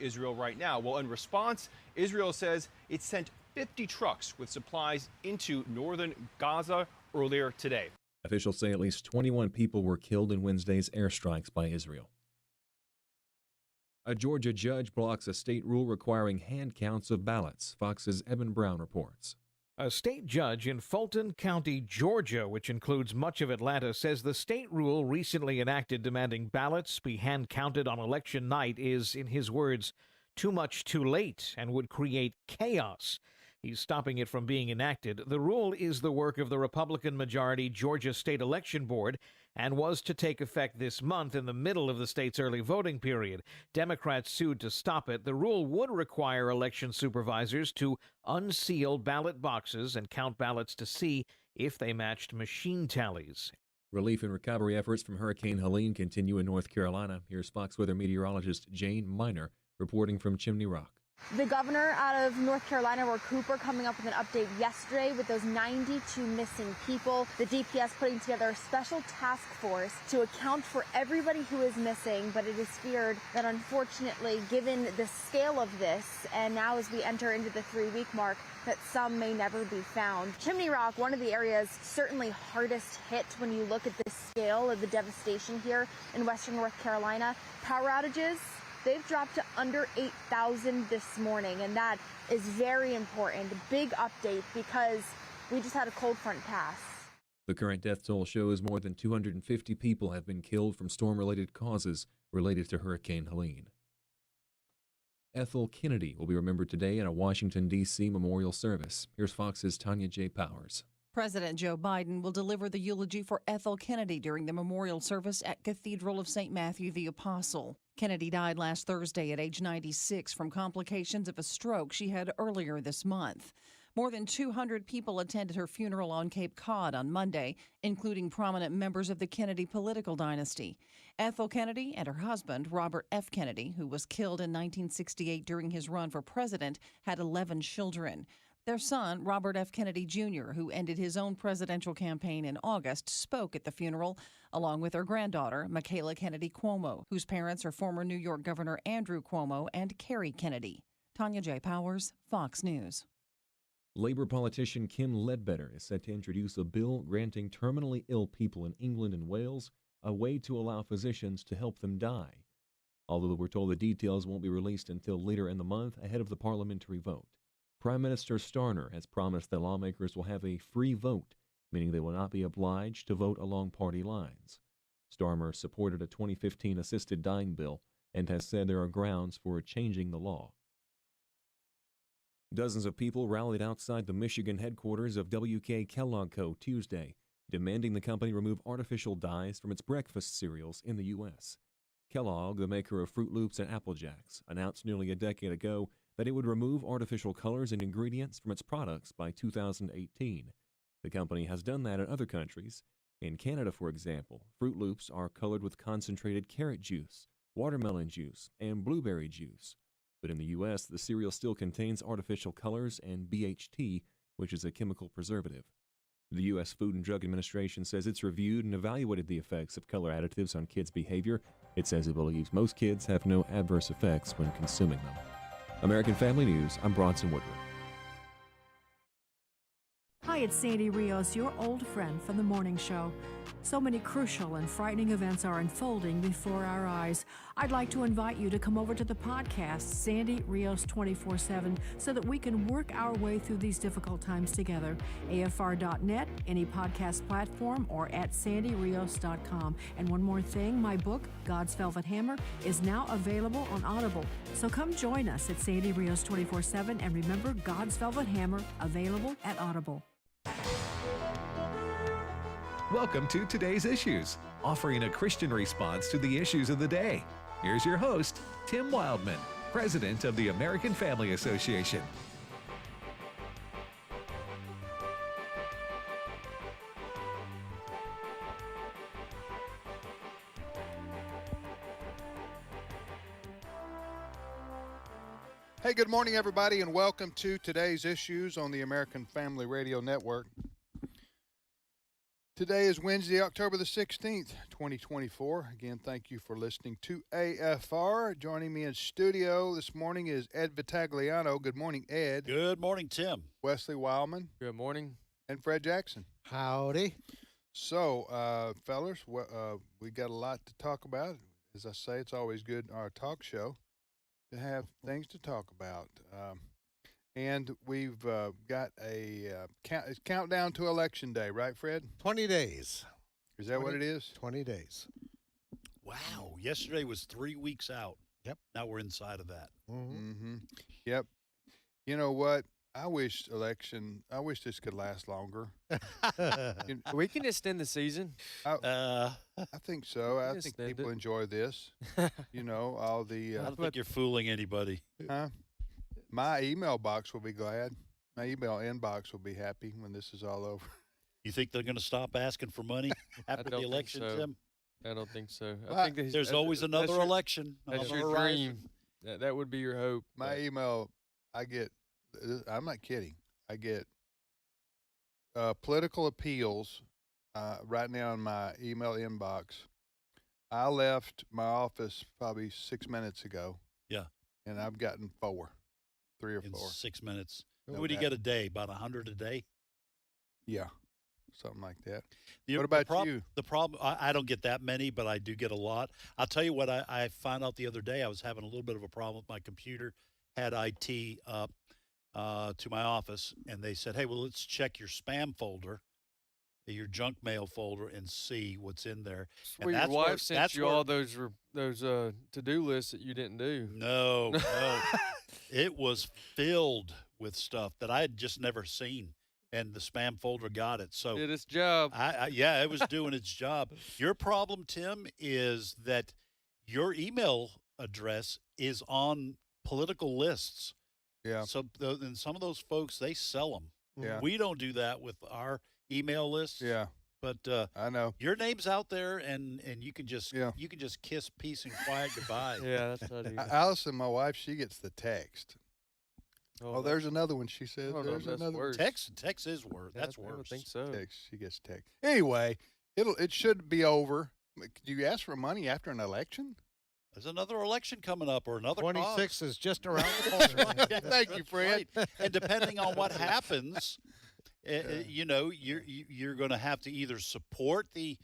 Israel right now. Well, in response, Israel says it sent 50 trucks with supplies into northern Gaza earlier today. Officials say at least 21 people were killed in Wednesday's airstrikes by Israel. A Georgia judge blocks a state rule requiring hand counts of ballots. Fox's Evan Brown reports. A state judge in Fulton County, Georgia, which includes much of Atlanta, says the state rule recently enacted demanding ballots be hand-counted on election night is, in his words, too much too late and would create chaos. He's stopping it from being enacted. The rule is the work of the Republican-majority Georgia State Election Board and was to take effect this month in the middle of the state's early voting period. Democrats sued to stop it. The rule would require election supervisors to unseal ballot boxes and count ballots to see if they matched machine tallies. Relief and recovery efforts from Hurricane Helene continue in North Carolina. Here's Fox Weather meteorologist Jane Miner reporting from Chimney Rock. The governor out of North Carolina, Roy Cooper, coming up with an update yesterday with those 92 missing people. The DPS putting together a special task force to account for everybody who is missing, but it is feared that unfortunately, given the scale of this, and now as we enter into the 3-week mark, that some may never be found. Chimney Rock, one of the areas certainly hardest hit when you look at the scale of the devastation here in western North Carolina. Power outages, they've dropped to under 8,000 this morning, and that is very important. A big update because we just had a cold front pass. The current death toll shows more than 250 people have been killed from storm-related causes related to Hurricane Helene. Ethel Kennedy will be remembered today in a Washington, D.C. memorial service. Here's Fox's Tanya J. Powers. President Joe Biden will deliver the eulogy for Ethel Kennedy during the memorial service at Cathedral of St. Matthew the Apostle. Kennedy died last Thursday at age 96 from complications of a stroke she had earlier this month. More than 200 people attended her funeral on Cape Cod on Monday, including prominent members of the Kennedy political dynasty. Ethel Kennedy and her husband, Robert F. Kennedy, who was killed in 1968 during his run for president, had 11 children. Their son, Robert F. Kennedy, Jr., who ended his own presidential campaign in August, spoke at the funeral, along with their granddaughter, Michaela Kennedy Cuomo, whose parents are former New York Governor Andrew Cuomo and Carrie Kennedy. Tanya J. Powers, Fox News. Labor politician Kim Ledbetter is set to introduce a bill granting terminally ill people in England and Wales a way to allow physicians to help them die. Although we're told the details won't be released until later in the month ahead of the parliamentary vote. Prime Minister Starmer has promised that lawmakers will have a free vote, meaning they will not be obliged to vote along party lines. Starmer supported a 2015 assisted dying bill and has said there are grounds for changing the law. Dozens of people rallied outside the Michigan headquarters of WK Kellogg Co. Tuesday, demanding the company remove artificial dyes from its breakfast cereals in the U.S. Kellogg, the maker of Fruit Loops and Apple Jacks, announced nearly a decade ago that it would remove artificial colors and ingredients from its products by 2018. The company has done that in other countries. In Canada, for example, Fruit Loops are colored with concentrated carrot juice, watermelon juice, and blueberry juice. But in the U.S., the cereal still contains artificial colors and BHT, which is a chemical preservative. The U.S. Food and Drug Administration says it's reviewed and evaluated the effects of color additives on kids' behavior. It says it believes most kids have no adverse effects when consuming them. American Family News, I'm Bronson Woodward. Hi, it's Sandy Rios, your old friend from the morning show. So many crucial and frightening events are unfolding before our eyes. I'd like to invite you to come over to the podcast, Sandy Rios 24/7, so that we can work our way through these difficult times together. AFR.net, any podcast platform, or at sandyrios.com. And one more thing, my book, God's Velvet Hammer, is now available on Audible. So come join us at Sandy Rios 24/7, and remember, God's Velvet Hammer, available at Audible. Welcome to Today's Issues, offering a Christian response to the issues of the day. Here's your host, Tim Wildman, President of the American Family Association. Hey, good morning, everybody, and welcome to Today's Issues on the American Family Radio Network. Today is Wednesday, October the 16th, 2024. Again, thank you for listening to AFR. Joining me in studio this morning is Ed Vitagliano. Good morning, Ed. Good morning, Tim. Wesley Wildman. Good morning. And Fred Jackson. Howdy. So, fellas, we got a lot to talk about. As I say, it's always good in our talk show to have things to talk about. And we've got a countdown to Election Day, right, Fred? 20 days. Is that what it is? 20 days. Wow. Yesterday was 3 weeks out. Yep. Now we're inside of that. Mm-hmm. Yep. You know what? I wish this could last longer. We can extend the season. I think so. I think extend people it. enjoy this. All the. I don't think you're fooling anybody. My email box will be glad. My email inbox will be happy when this is all over. You think they're going to stop asking for money after the election, so. Tim? I don't think so. Well, I think There's always another election. That's on the your horizon. dream. That would be your hope. My email, I get. I'm not kidding. I get political appeals right now in my email inbox. I left my office probably 6 minutes ago. Yeah. And I've gotten 3 or In 4. 6 minutes. No What do you doubt. get a day? About 100 a day? Yeah, something like that. The- What about the prob- you? The problem, I don't get that many, but I do get a lot. I'll tell you what I found out the other day. I was having a little bit of a problem with my computer. Had IT up to my office, and they said, hey, well, let's check your spam folder, your junk mail folder, and see what's in there. Well, your wife sent you all those to-do lists that you didn't do. No, no. It was filled with stuff that I had just never seen, and the spam folder got it. So Did its job. yeah, it was doing its job. Your problem, Tim, is that your email address is on political lists. Yeah. So and some of those folks, they sell them. Yeah. We don't do that with our email lists. Yeah. But I know. your name's out there, and you can just kiss peace and quiet goodbye. Yeah, that's not easy. Allison, my wife, she gets the text. Oh, there's another one. She says there's that's another worse. Text is worse. That's I worse. don't think so. text. She gets text. Anyway, it should be over. Could you ask for money after an election? There's another election coming up, or another 26 cause. is just around the corner. Thank you, Fred. Right. And depending on what happens, you're going to have to either support the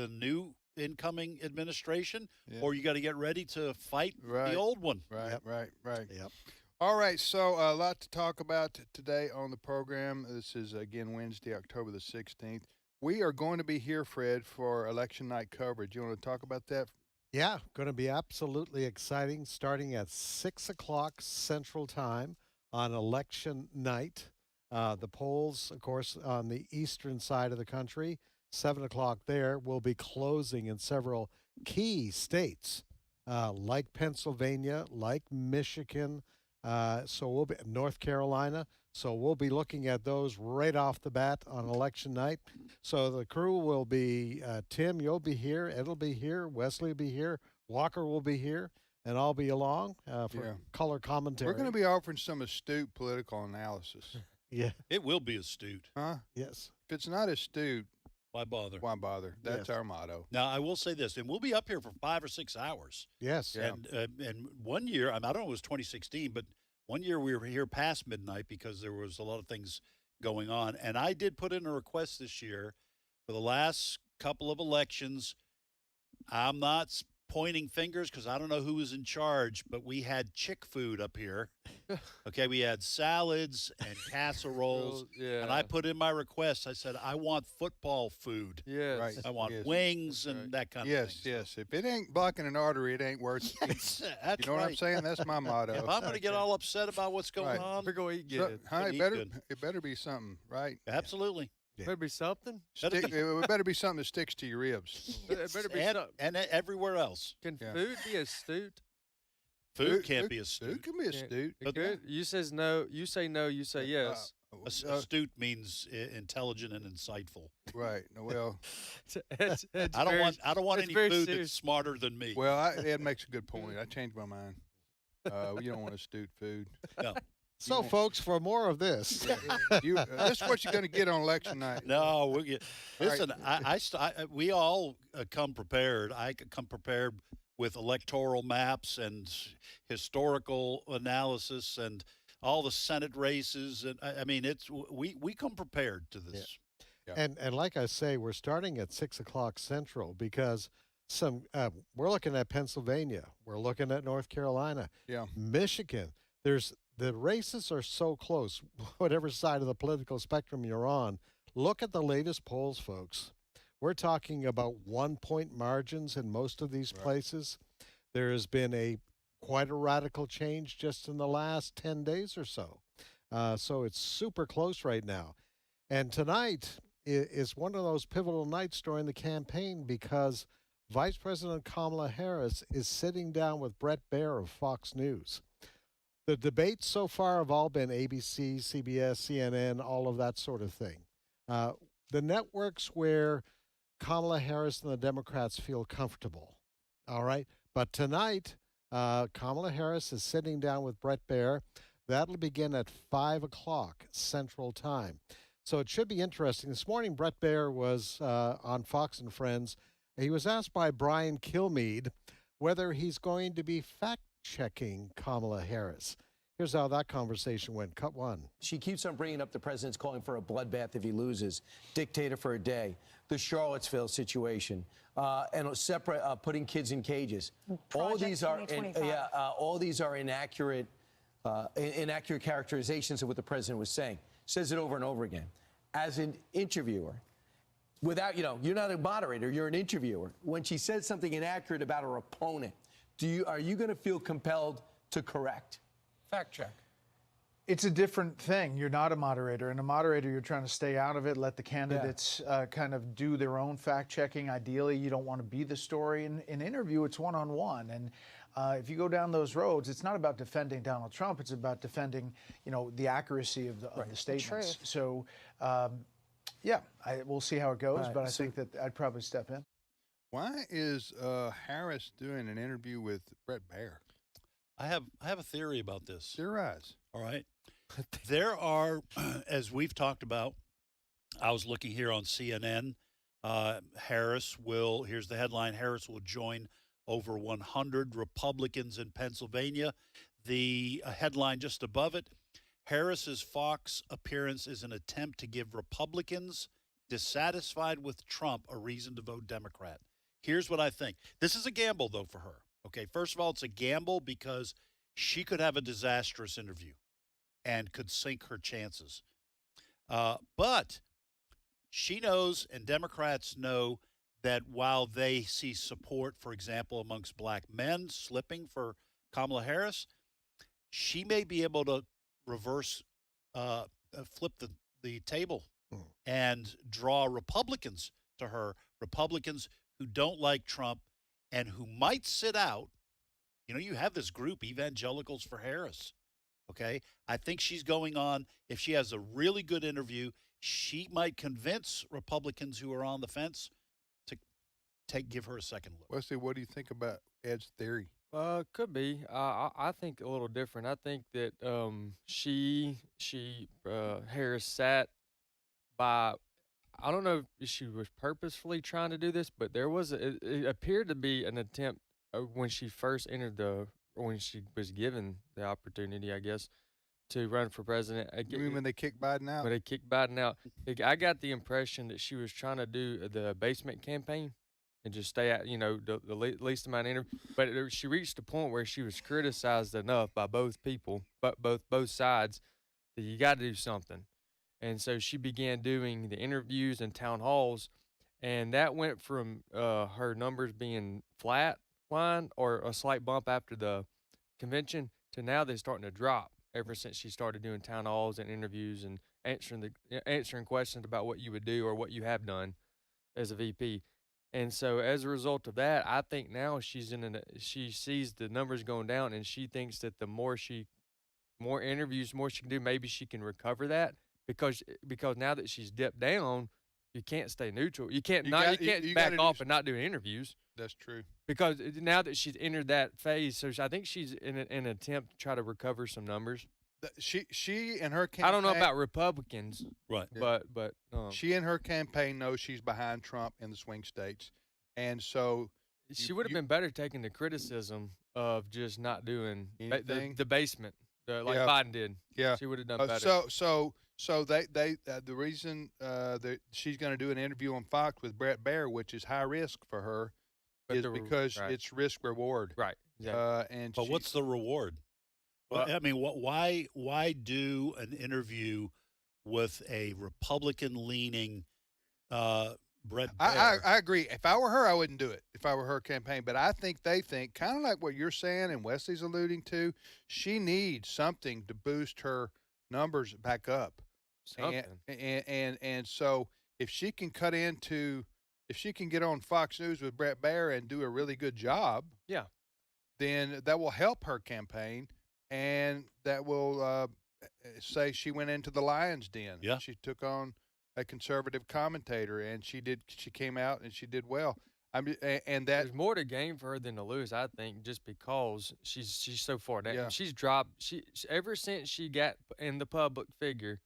new incoming administration, or you got to get ready to fight the old one. Right, Yep. right. Yep. All right, so a lot to talk about today on the program. This is, again, Wednesday, October the 16th. We are going to be here, Fred, for election night coverage. You want to talk about that? Yeah, going to be absolutely exciting, starting at 6 o'clock Central Time on election night. The polls, of course, on the eastern side of the country, 7 o'clock there, will be closing in several key states like Pennsylvania, like Michigan, so we'll be North Carolina. So we'll be looking at those right off the bat on election night. So the crew will be Tim, you'll be here, Ed'll be here, Wesley will be here, Walker will be here, and I'll be along for color commentary. We're going to be offering some astute political analysis. Yeah. It will be astute. Huh? Yes. If it's not astute, Why bother? why bother? That's Yes. our motto. Now, I will say this, and we'll be up here for 5 or 6 hours. Yes. Yeah. And one year, I don't know, it was 2016, but one year we were here past midnight because there was a lot of things going on. And I did put in a request this year for the last couple of elections. I'm not pointing fingers because I don't know who was in charge, but we had chick food up here. Okay, we had salads and casseroles. Yeah. And I put in my request, I said, I want football food. Yes. Right. I want Yes. wings That's and right. that kind of Yes, thing. yes. If it ain't blocking an artery, it ain't worth eating. That's You know what I'm right. saying? That's my motto. If I'm going to get all upset about what's going Right. on, We're going to eat So, good. huh, Eat good. it better be something, right? absolutely. Better be something. It better be something that sticks to your ribs. It better be And, something. and everywhere else. Can Yeah. food be astute? Food can't be astute. Food can be astute. It could. You says no. You say no. You say yes. Astute means intelligent and insightful. Right. Well, It's I don't want it's any very food serious. that's smarter than me. well, Ed makes a good point. I changed my mind. You don't want astute food. No. So, folks, for more of this, this is what you're going to get on election night. No, we get. Listen, we all come prepared. I come prepared with electoral maps and historical analysis and all the Senate races, and I mean, we come prepared to this. Yeah. And like I say, we're starting at 6 o'clock Central because we're looking at Pennsylvania, we're looking at North Carolina, Michigan. The races are so close, whatever side of the political spectrum you're on. Look at the latest polls, folks. We're talking about 1-point margins in most of these places. There has been quite a radical change just in the last 10 days or so. So it's super close right now. And tonight is one of those pivotal nights during the campaign because Vice President Kamala Harris is sitting down with Bret Baier of Fox News. The debates so far have all been ABC, CBS, CNN, all of that sort of thing. The networks where Kamala Harris and the Democrats feel comfortable, all right? But tonight, Kamala Harris is sitting down with Bret Baier. That'll begin at 5 o'clock Central Time. So it should be interesting. This morning, Bret Baier was on Fox and Friends. He was asked by Brian Kilmeade whether he's going to be fact-checking Kamala Harris. Here's how that conversation went. Cut one. She keeps on bringing up the president's calling for a bloodbath if he loses, dictator for a day, the Charlottesville situation, and separate putting kids in cages. All these are inaccurate characterizations of what the president was saying. Says it over and over again. As an interviewer, without you're not a moderator, you're an interviewer. When she says something inaccurate about her opponent, are you going to feel compelled to correct? Fact check. It's a different thing. You're not a moderator. And a moderator, you're trying to stay out of it, let the candidates kind of do their own fact-checking. Ideally, you don't want to be the story. In an interview, it's one-on-one. And if you go down those roads, it's not about defending Donald Trump. It's about defending, the accuracy of the statements. So, we'll see how it goes. But I think that I'd probably step in. Why is Harris doing an interview with Bret Baier? I have a theory about this. Theorize. All right. There are, as we've talked about, I was looking here on CNN, here's the headline, Harris will join over 100 Republicans in Pennsylvania. The headline just above it, Harris's Fox appearance is an attempt to give Republicans dissatisfied with Trump a reason to vote Democrat. Here's what I think. This is a gamble, though, for her. Okay, first of all, it's a gamble because she could have a disastrous interview and could sink her chances. But she knows, and Democrats know, that while they see support, for example, amongst black men slipping for Kamala Harris, she may be able to flip the table and draw Republicans to her, Republicans who don't like Trump and who might sit out. You have this group, Evangelicals for Harris, okay? I think she's going on. If she has a really good interview, she might convince Republicans who are on the fence to give her a second look. Wesley, what do you think about Ed's theory? Could be. I think a little different. I think that Harris sat by. I don't know if she was purposefully trying to do this, but it appeared to be an attempt when she first when she was given the opportunity, I guess, to run for president. You mean when they kicked Biden out? When they kicked Biden out. I got the impression that she was trying to do the basement campaign and just stay at, the least amount of interview. But she reached a point where she was criticized enough by both people, but both sides, that you got to do something. And so she began doing the interviews and town halls, and that went from her numbers being flat line or a slight bump after the convention to now they're starting to drop ever since she started doing town halls and interviews and answering questions about what you would do or what you have done as a VP. And so as a result of that, I think now she sees the numbers going down, and she thinks that the more interviews, more she can do, maybe she can recover that. Because now that she's dipped down, you can't stay neutral. You can't back off and not do interviews. That's true. Because now that she's entered that phase, so I think she's in an attempt to try to recover some numbers. She and her campaign. I don't know about Republicans, Right. but She and her campaign knows she's behind Trump in the swing states, and so she would have been better taking the criticism of just not doing Anything? the basement, like Yeah. Biden did. Yeah. She would have done better. So they the reason that she's going to do an interview on Fox with Brett Baer, which is high risk for her, is because it's risk reward. Right. Exactly. But what's the reward? Well, I mean, why do an interview with a Republican-leaning Brett Baer? I agree. If I were her, I wouldn't do it. If I were her campaign, but I think they think kind of like what you're saying and Wesley's alluding to. She needs something to boost her numbers back up. And so if she can if she can get on Fox News with Brett Baer and do a really good job, then that will help her campaign, and that will say she went into the lion's den. Yeah. She took on a conservative commentator, and she came out and she did well. There's more to gain for her than to lose, I think, just because she's so far down. Yeah. She's dropped. She ever since she got in the public figure,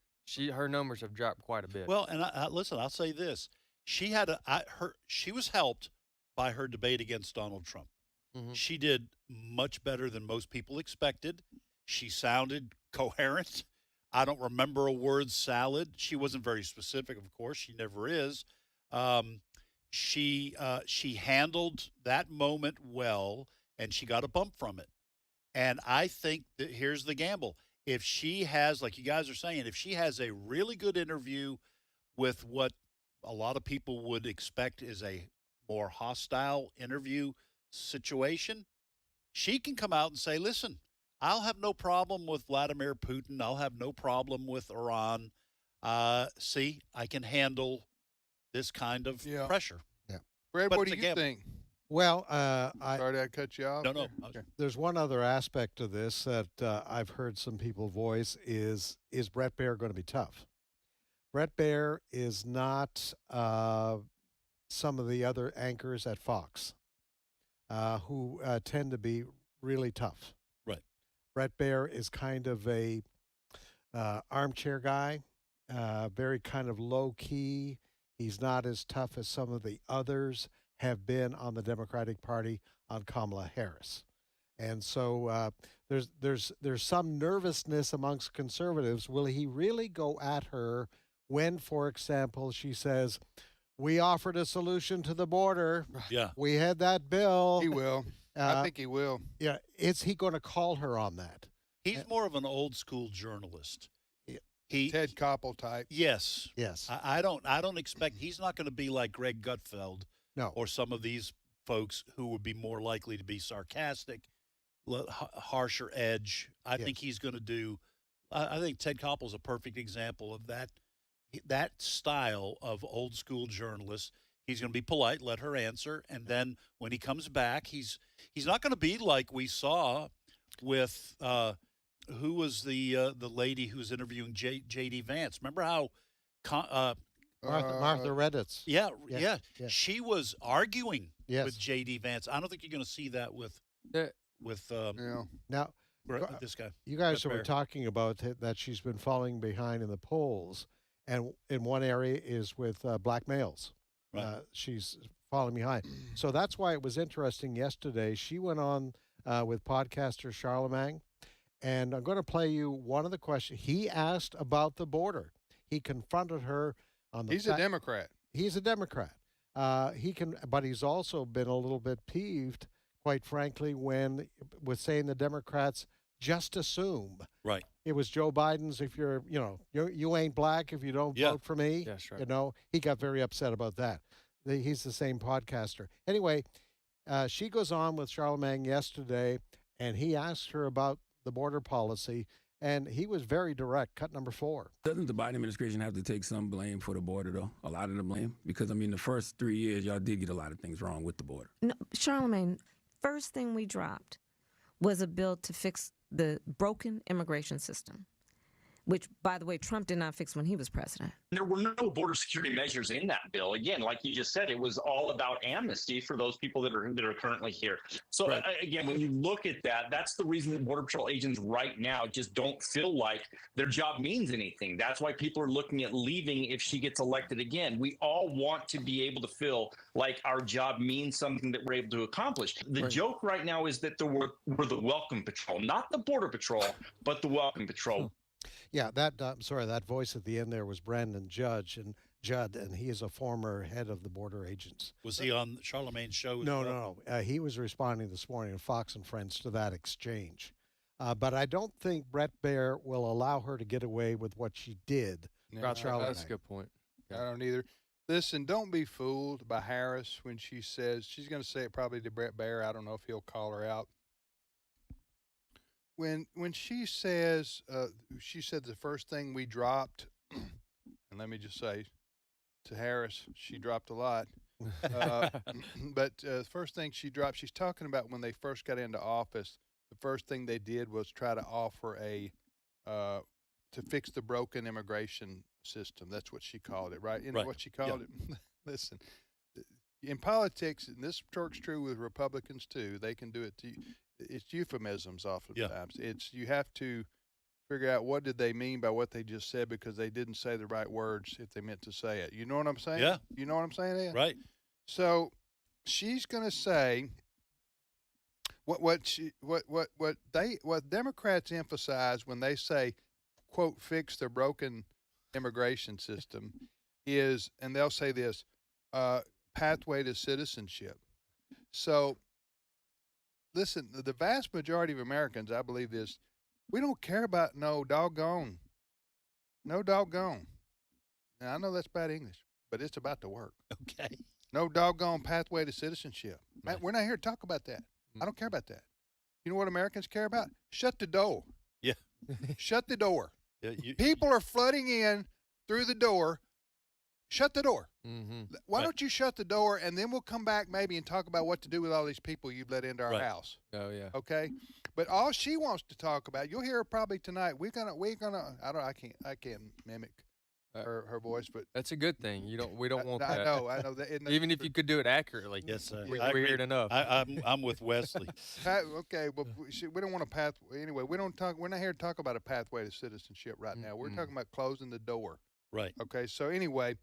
her numbers have dropped quite a bit. Well, and listen, I'll say this: she was helped by her debate against Donald Trump. Mm-hmm. She did much better than most people expected. She sounded coherent. I don't remember a word salad. She wasn't very specific, of course. She never is. She handled that moment well, and she got a bump from it. And I think that here's the gamble. If she has, like you guys are saying, if she has a really good interview with what a lot of people would expect is a more hostile interview situation, she can come out and say, listen, I'll have no problem with Vladimir Putin. I'll have no problem with Iran. See, I can handle this kind of pressure. Yeah. Brad, But what it's do a you gamble. think? Well, Sorry I cut you off. No. Okay. there's one other aspect to this that I've heard some people voice is Brett Baer going to be tough? Brett Baer is not some of the other anchors at Fox who tend to be really tough. Right. Brett Baer is kind of a armchair guy, very kind of low key. He's not as tough as some of the others have been on the Democratic Party on Kamala Harris. And so there's some nervousness amongst conservatives. Will he really go at her when, for example, she says, we offered a solution to the border. Yeah. We had that bill. He will. I think he will. Yeah. Is he going to call her on that? He's more of an old school journalist. Ted Koppel type. Yes. Yes. I don't expect he's not going to be like Greg Gutfeld. No. Or some of these folks who would be more likely to be sarcastic, harsher edge. I think he's going to do. I think Ted Koppel's a perfect example of that style of old school journalist. He's going to be polite, let her answer, and then when he comes back, he's not going to be like we saw with who was the lady who was interviewing J.D. Vance. Remember how Martha Redditz. Yeah. Yeah. She was arguing Yes. with J.D. Vance. I don't think you're going to see that with Now, this guy. you guys Brett were Baer. talking about that she's been falling behind in the polls, and in one area is with black males. Right. She's falling behind. So that's why it was interesting yesterday. She went on with podcaster Charlemagne, and I'm going to play you one of the questions. He asked about the border. He confronted her on the He's a Democrat. He's a Democrat. But he's also been a little bit peeved, quite frankly, with saying the Democrats just assume. Right. It was Joe Biden's. If you ain't black if you don't vote for me. That's right. He got very upset about that. He's the same podcaster. Anyway, she goes on with Charlemagne yesterday, and he asked her about the border policy, and he was very direct. Cut number 4. Doesn't the Biden administration have to take some blame for the border, though? A lot of the blame? Because, the first 3 years, y'all did get a lot of things wrong with the border. No, Charlemagne, first thing we dropped was a bill to fix the broken immigration system. which, by the way, Trump did not fix when he was president. There were no border security measures in that bill. Again, like you just said, it was all about amnesty for those people that are currently here. So again, when you look at that, that's the reason that Border Patrol agents right now just don't feel like their job means anything. That's why people are looking at leaving if she gets elected again. We all want to be able to feel like our job means something that we're able to accomplish. The joke right now is that we're the Welcome Patrol, not the Border Patrol, but the Welcome Patrol. Yeah, that voice at the end there was Brandon Judd, and he is a former head of the border agents. Was he on Charlemagne's show? No. He was responding this morning on Fox and Friends to that exchange. But I don't think Brett Baier will allow her to get away with what she did. No, That's a good point. I don't either. Listen, don't be fooled by Harris when she says, she's going to say it probably to Brett Baier. I don't know if he'll call her out. When she says, she said the first thing we dropped, and let me just say to Harris, she dropped a lot. But the first thing she dropped, she's talking about when they first got into office, the first thing they did was try to offer to fix the broken immigration system. That's what she called it, right? And what she called it. Listen, in politics, and this works true with Republicans too, they can do it to it's euphemisms oftentimes. It's you have to figure out what did they mean by what they just said because they didn't say the right words if they meant to say it. You know what I'm saying? Yeah. You know what I'm saying, Ed? Right. So she's going to say what Democrats emphasize when they say, quote, fix the broken immigration system is, and they'll say this, pathway to citizenship. So listen, the vast majority of Americans, I believe this, we don't care about no doggone. Now, I know that's bad English, but it's about to work. Okay. No doggone pathway to citizenship. Man, we're not here to talk about that. I don't care about that. You know what Americans care about? Shut the door. Yeah. Shut the door. Yeah, People are flooding in through the door. Shut the door. Mm-hmm. Why don't you shut the door, and then we'll come back maybe and talk about what to do with all these people you've let into our house. Oh yeah. Okay. But all she wants to talk about, you'll hear her probably tonight. We're gonna. I can't mimic her voice, but that's a good thing. We don't want that. I know that. Even if you could do it accurately. Yes, we hear it enough. I'm with Wesley. Okay, but we don't want a path. Anyway, we're not here to talk about a pathway to citizenship right now. We're talking about closing the door. Right. Okay. So anyway,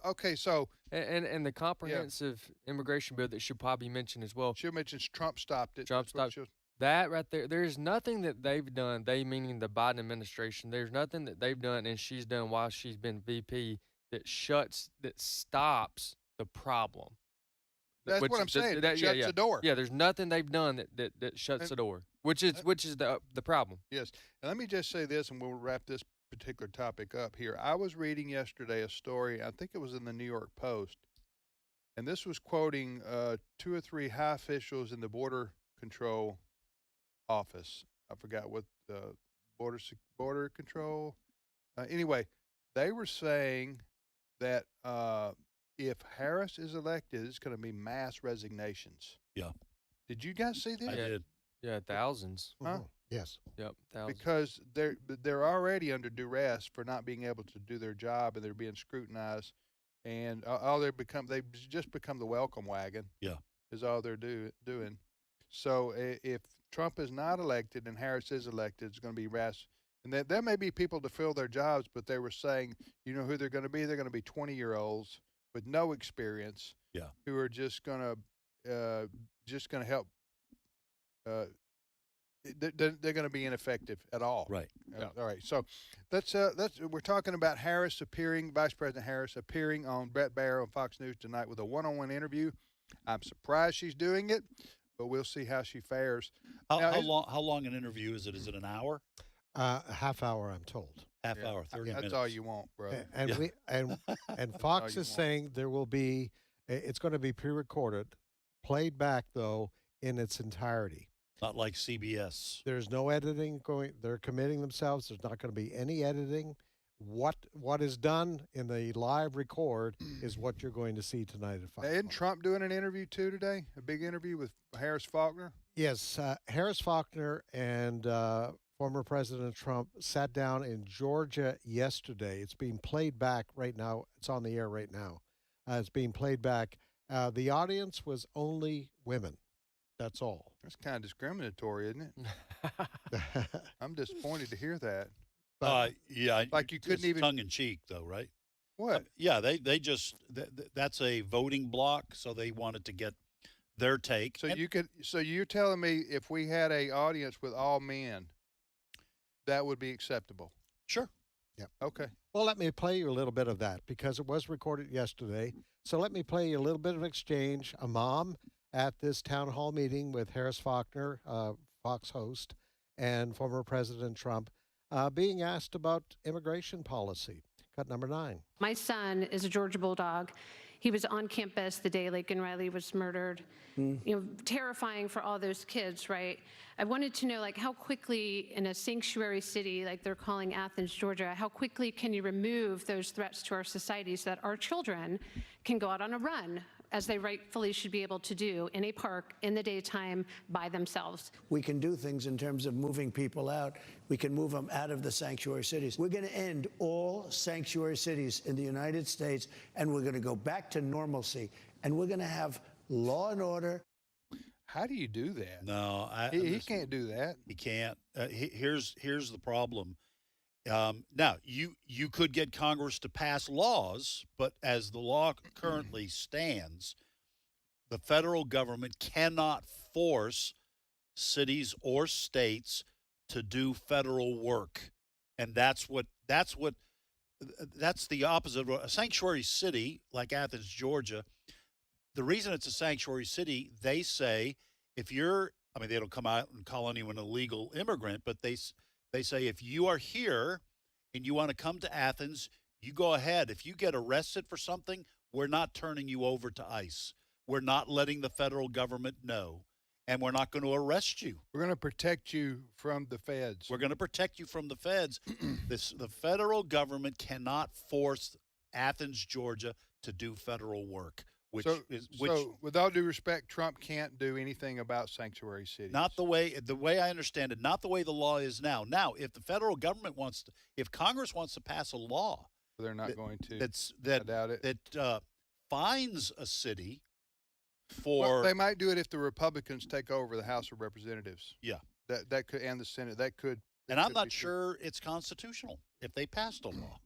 okay. So and the comprehensive immigration bill that should probably mention as well. She'll mention Trump stopped it. Trump stopped that right there. There's nothing that they've done. They meaning the Biden administration. There's nothing that they've done and she's done while she's been VP that stops the problem. That's what I'm saying. Shuts the door. Yeah. There's nothing they've done that shuts the door, which is the problem. Yes. And let me just say this, and we'll wrap this particular topic up here. I was reading yesterday a story, I think it was in the New York Post, and this was quoting 2 or 3 high officials in the Border Control office. I forgot what border control. Anyway, they were saying that if Harris is elected, it's going to be mass resignations. Yeah. Did you guys see this? I did. Yeah, thousands. Huh? Yes. Yep, thousands. Because they're already under duress for not being able to do their job, and they're being scrutinized, and they've just become the welcome wagon. Yeah, is all they're doing. So if Trump is not elected and Harris is elected, it's going to be and there may be people to fill their jobs, but they were saying, you know who they're going to be? They're going to be 20-year-olds with no experience. Yeah, who are just going to help. They're going to be ineffective at all. Right. All right. So we're talking about Vice President Harris appearing on Brett Baier on Fox News tonight with a one-on-one interview. I'm surprised she's doing it, but we'll see how she fares. How long an interview is it? Is it an hour? Half hour, I'm told. Half hour, 30 minutes. That's all you want, bro. And Fox is saying there will be. It's going to be pre-recorded, played back though in its entirety. Not like CBS. There's no editing going. They're committing themselves. There's not going to be any editing. What is done in the live record is what you're going to see tonight at 5. Isn't Trump doing an interview too today? A big interview with Harris Faulkner? Yes, Harris Faulkner and former President Trump sat down in Georgia yesterday. It's being played back right now. It's on the air right now. It's being played back. The audience was only women. That's all. That's kind of discriminatory, isn't it? I'm disappointed to hear that. Yeah, like you couldn't even tongue in cheek, though, right? What? Yeah, they just that's a voting block, so they wanted to get their take. So So you're telling me if we had a audience with all men, that would be acceptable? Sure. Yep. Okay. Well, let me play you a little bit of that because it was recorded yesterday. So let me play you a little bit of exchange. A mom at this town hall meeting with Harris Faulkner, Fox host, and former President Trump, being asked about immigration policy. Cut number 9. My son is a Georgia Bulldog. He was on campus the day Laken Riley was murdered. You know, terrifying for all those kids, right? I wanted to know, like, how quickly in a sanctuary city, like they're calling Athens, Georgia, how quickly can you remove those threats to our society so that our children can go out on a run, as they rightfully should be able to do, in a park in the daytime by themselves? We can do things in terms of moving people out. We can move them out of the sanctuary cities. We're going to end all sanctuary cities in the United States, and we're going to go back to normalcy. And we're going to have law and order. How do you do that? No, he can't do that. He can't. Here's the problem. Now, you could get Congress to pass laws, but as the law currently stands, the federal government cannot force cities or states to do federal work, and that's the opposite of a sanctuary city like Athens, Georgia. The reason it's a sanctuary city, they say, if you're, I mean, they don't come out and call anyone an illegal immigrant, but they say if you are here and you want to come to Athens, you go ahead. If you get arrested for something, we're not turning you over to ICE. We're not letting the federal government know, and we're not going to arrest you. We're going to protect you from the feds. We're going to protect you from the feds. The federal government cannot force Athens, Georgia, to do federal work. So, with all due respect, Trump can't do anything about sanctuary cities. Not the way I understand it, not the way the law is now. Now, if the federal government if Congress wants to pass a law, they're not going to. I doubt it. That fines a city for. Well, they might do it if the Republicans take over the House of Representatives. Yeah, that could, and the Senate. That could. And I'm not sure it's constitutional if they passed a law.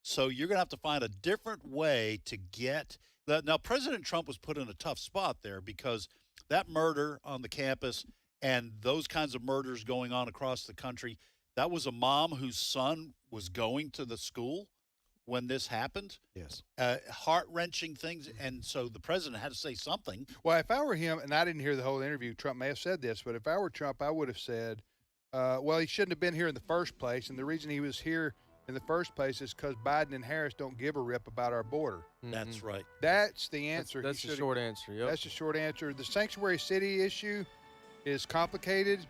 So you're going to have to find a different way to get. Now, President Trump was put in a tough spot there because that murder on the campus and those kinds of murders going on across the country, that was a mom whose son was going to the school when this happened. Yes. Heart-wrenching things, and so the president had to say something. Well, if I were him, and I didn't hear the whole interview, Trump may have said this, but if I were Trump, I would have said, well, he shouldn't have been here in the first place, and the reason he was here in the first place is because Biden and Harris don't give a rip about our border. That's right. That's the answer. That's the short answer. Yep. That's the short answer. The sanctuary city issue is complicated,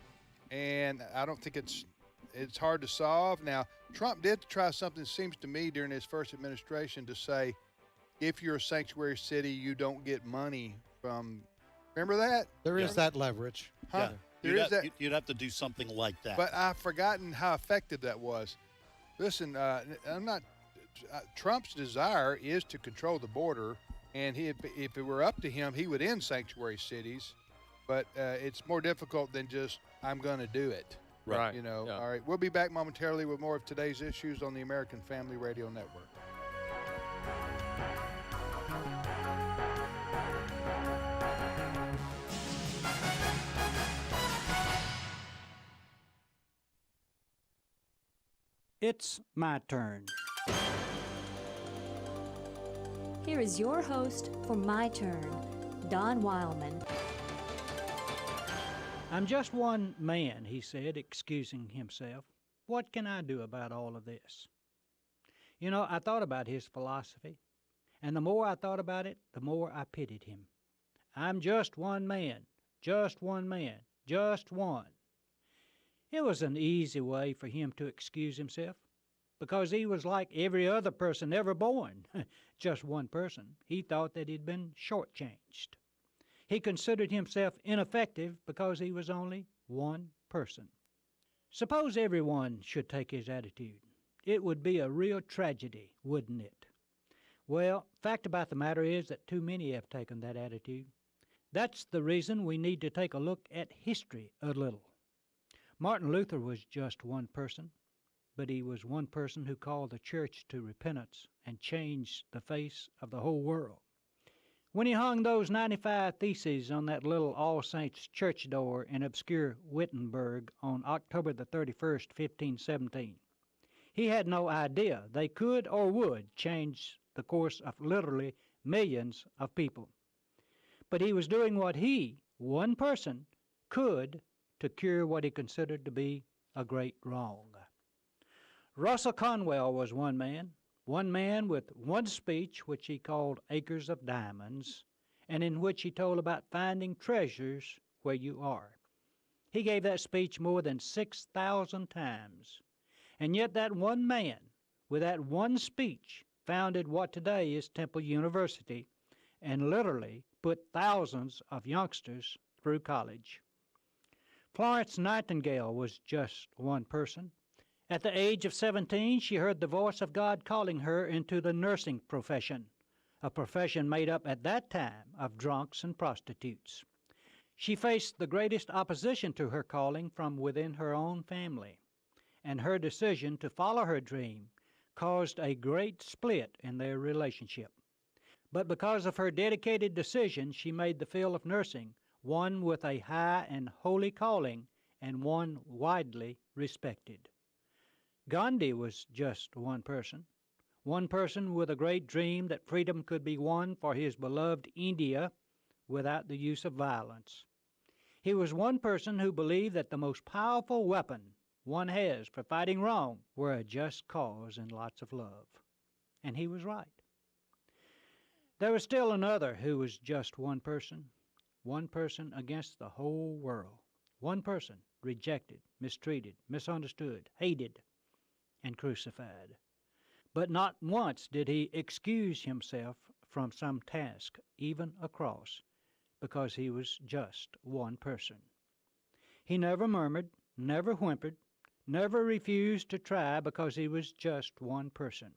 and I don't think it's hard to solve. Now, Trump did try something, seems to me, during his first administration to say, if you're a sanctuary city, you don't get money from. Remember that? There is that leverage. Huh? Yeah. You'd have to do something like that. But I've forgotten how effective that was. Listen, I'm not. Trump's desire is to control the border, and if it were up to him, he would end sanctuary cities. But it's more difficult than just I'm going to do it. Right. You know. Yeah. All right. We'll be back momentarily with more of today's issues on the American Family Radio Network. It's my turn. Here is your host for My Turn, Don Wildman. I'm just one man, he said, excusing himself. What can I do about all of this? You know, I thought about his philosophy, and the more I thought about it, the more I pitied him. I'm just one man, just one man, just one. It was an easy way for him to excuse himself, because he was like every other person ever born, just one person. He thought that he'd been shortchanged. He considered himself ineffective because he was only one person. Suppose everyone should take his attitude. It would be a real tragedy, wouldn't it? Well, fact about the matter is that too many have taken that attitude. That's the reason we need to take a look at history a little. Martin Luther was just one person, but he was one person who called the church to repentance and changed the face of the whole world. When he hung those 95 Theses on that little All Saints church door in obscure Wittenberg on October the 31st, 1517, he had no idea they could or would change the course of literally millions of people. But he was doing what he, one person, could to cure what he considered to be a great wrong. Russell Conwell was one man with one speech which he called Acres of Diamonds, and in which he told about finding treasures where you are. He gave that speech more than 6,000 times, and yet that one man, with that one speech, founded what today is Temple University, and literally put thousands of youngsters through college. Florence Nightingale was just one person. At the age of 17, she heard the voice of God calling her into the nursing profession, a profession made up at that time of drunks and prostitutes. She faced the greatest opposition to her calling from within her own family, and her decision to follow her dream caused a great split in their relationship. But because of her dedicated decision, she made the field of nursing one with a high and holy calling and one widely respected. Gandhi was just one person with a great dream that freedom could be won for his beloved India without the use of violence. He was one person who believed that the most powerful weapon one has for fighting wrong were a just cause and lots of love. And he was right. There was still another who was just one person against the whole world. One person rejected, mistreated, misunderstood, hated, and crucified. But not once did he excuse himself from some task, even a cross, because he was just one person. He never murmured, never whimpered, never refused to try because he was just one person.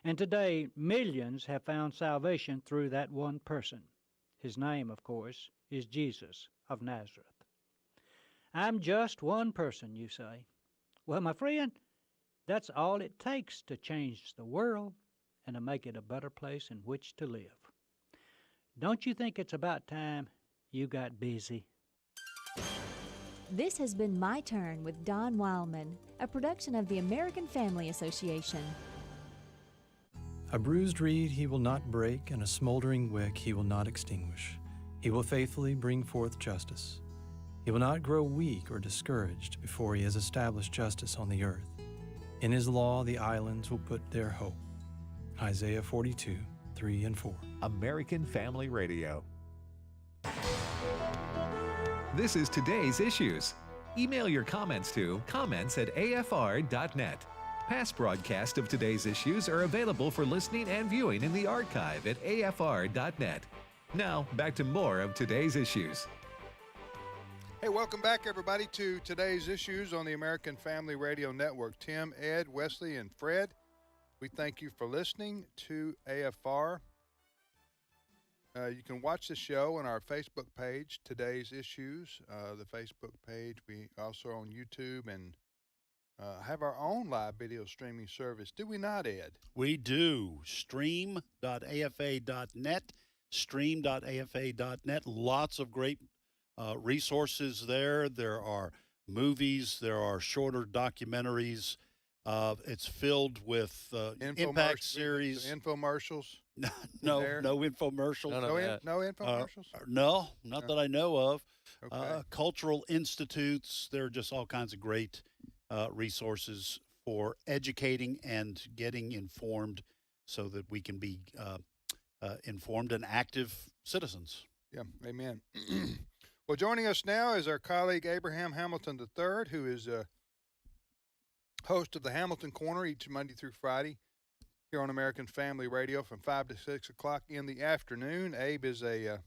And today, millions have found salvation through that one person. His name, of course, is Jesus of Nazareth. I'm just one person, you say. Well, my friend, that's all it takes to change the world and to make it a better place in which to live. Don't you think it's about time you got busy? This has been My Turn with Don Wildman, a production of the American Family Association. A bruised reed he will not break, and a smoldering wick he will not extinguish. He will faithfully bring forth justice. He will not grow weak or discouraged before he has established justice on the earth. In his law the islands will put their hope. Isaiah 42, 3 and 4. American Family Radio. This is today's issues. Email your comments to comments@afr.net. Past broadcasts of today's issues are available for listening and viewing in the archive at afr.net. Now, back to more of today's issues. Hey, welcome back, everybody, to today's issues on the American Family Radio Network. Tim, Ed, Wesley, and Fred, we thank you for listening to AFR. You can watch the show on our Facebook page, Today's Issues, the Facebook page. We also are on YouTube and have our own live video streaming service. Do we not, Ed? We do. Stream.afa.net, stream.afa.net. Lots of great resources there. There are movies. There are shorter documentaries. It's filled with impact series. Infomercials? No infomercials. No infomercials? No, not that I know of. Okay. Cultural institutes. There are just all kinds of great resources for educating and getting informed so that we can be informed and active citizens. Yeah, amen. Well, joining us now is our colleague Abraham Hamilton III, who is host of the Hamilton Corner each Monday through Friday here on American Family Radio from 5 to 6 o'clock in the afternoon. Abe is a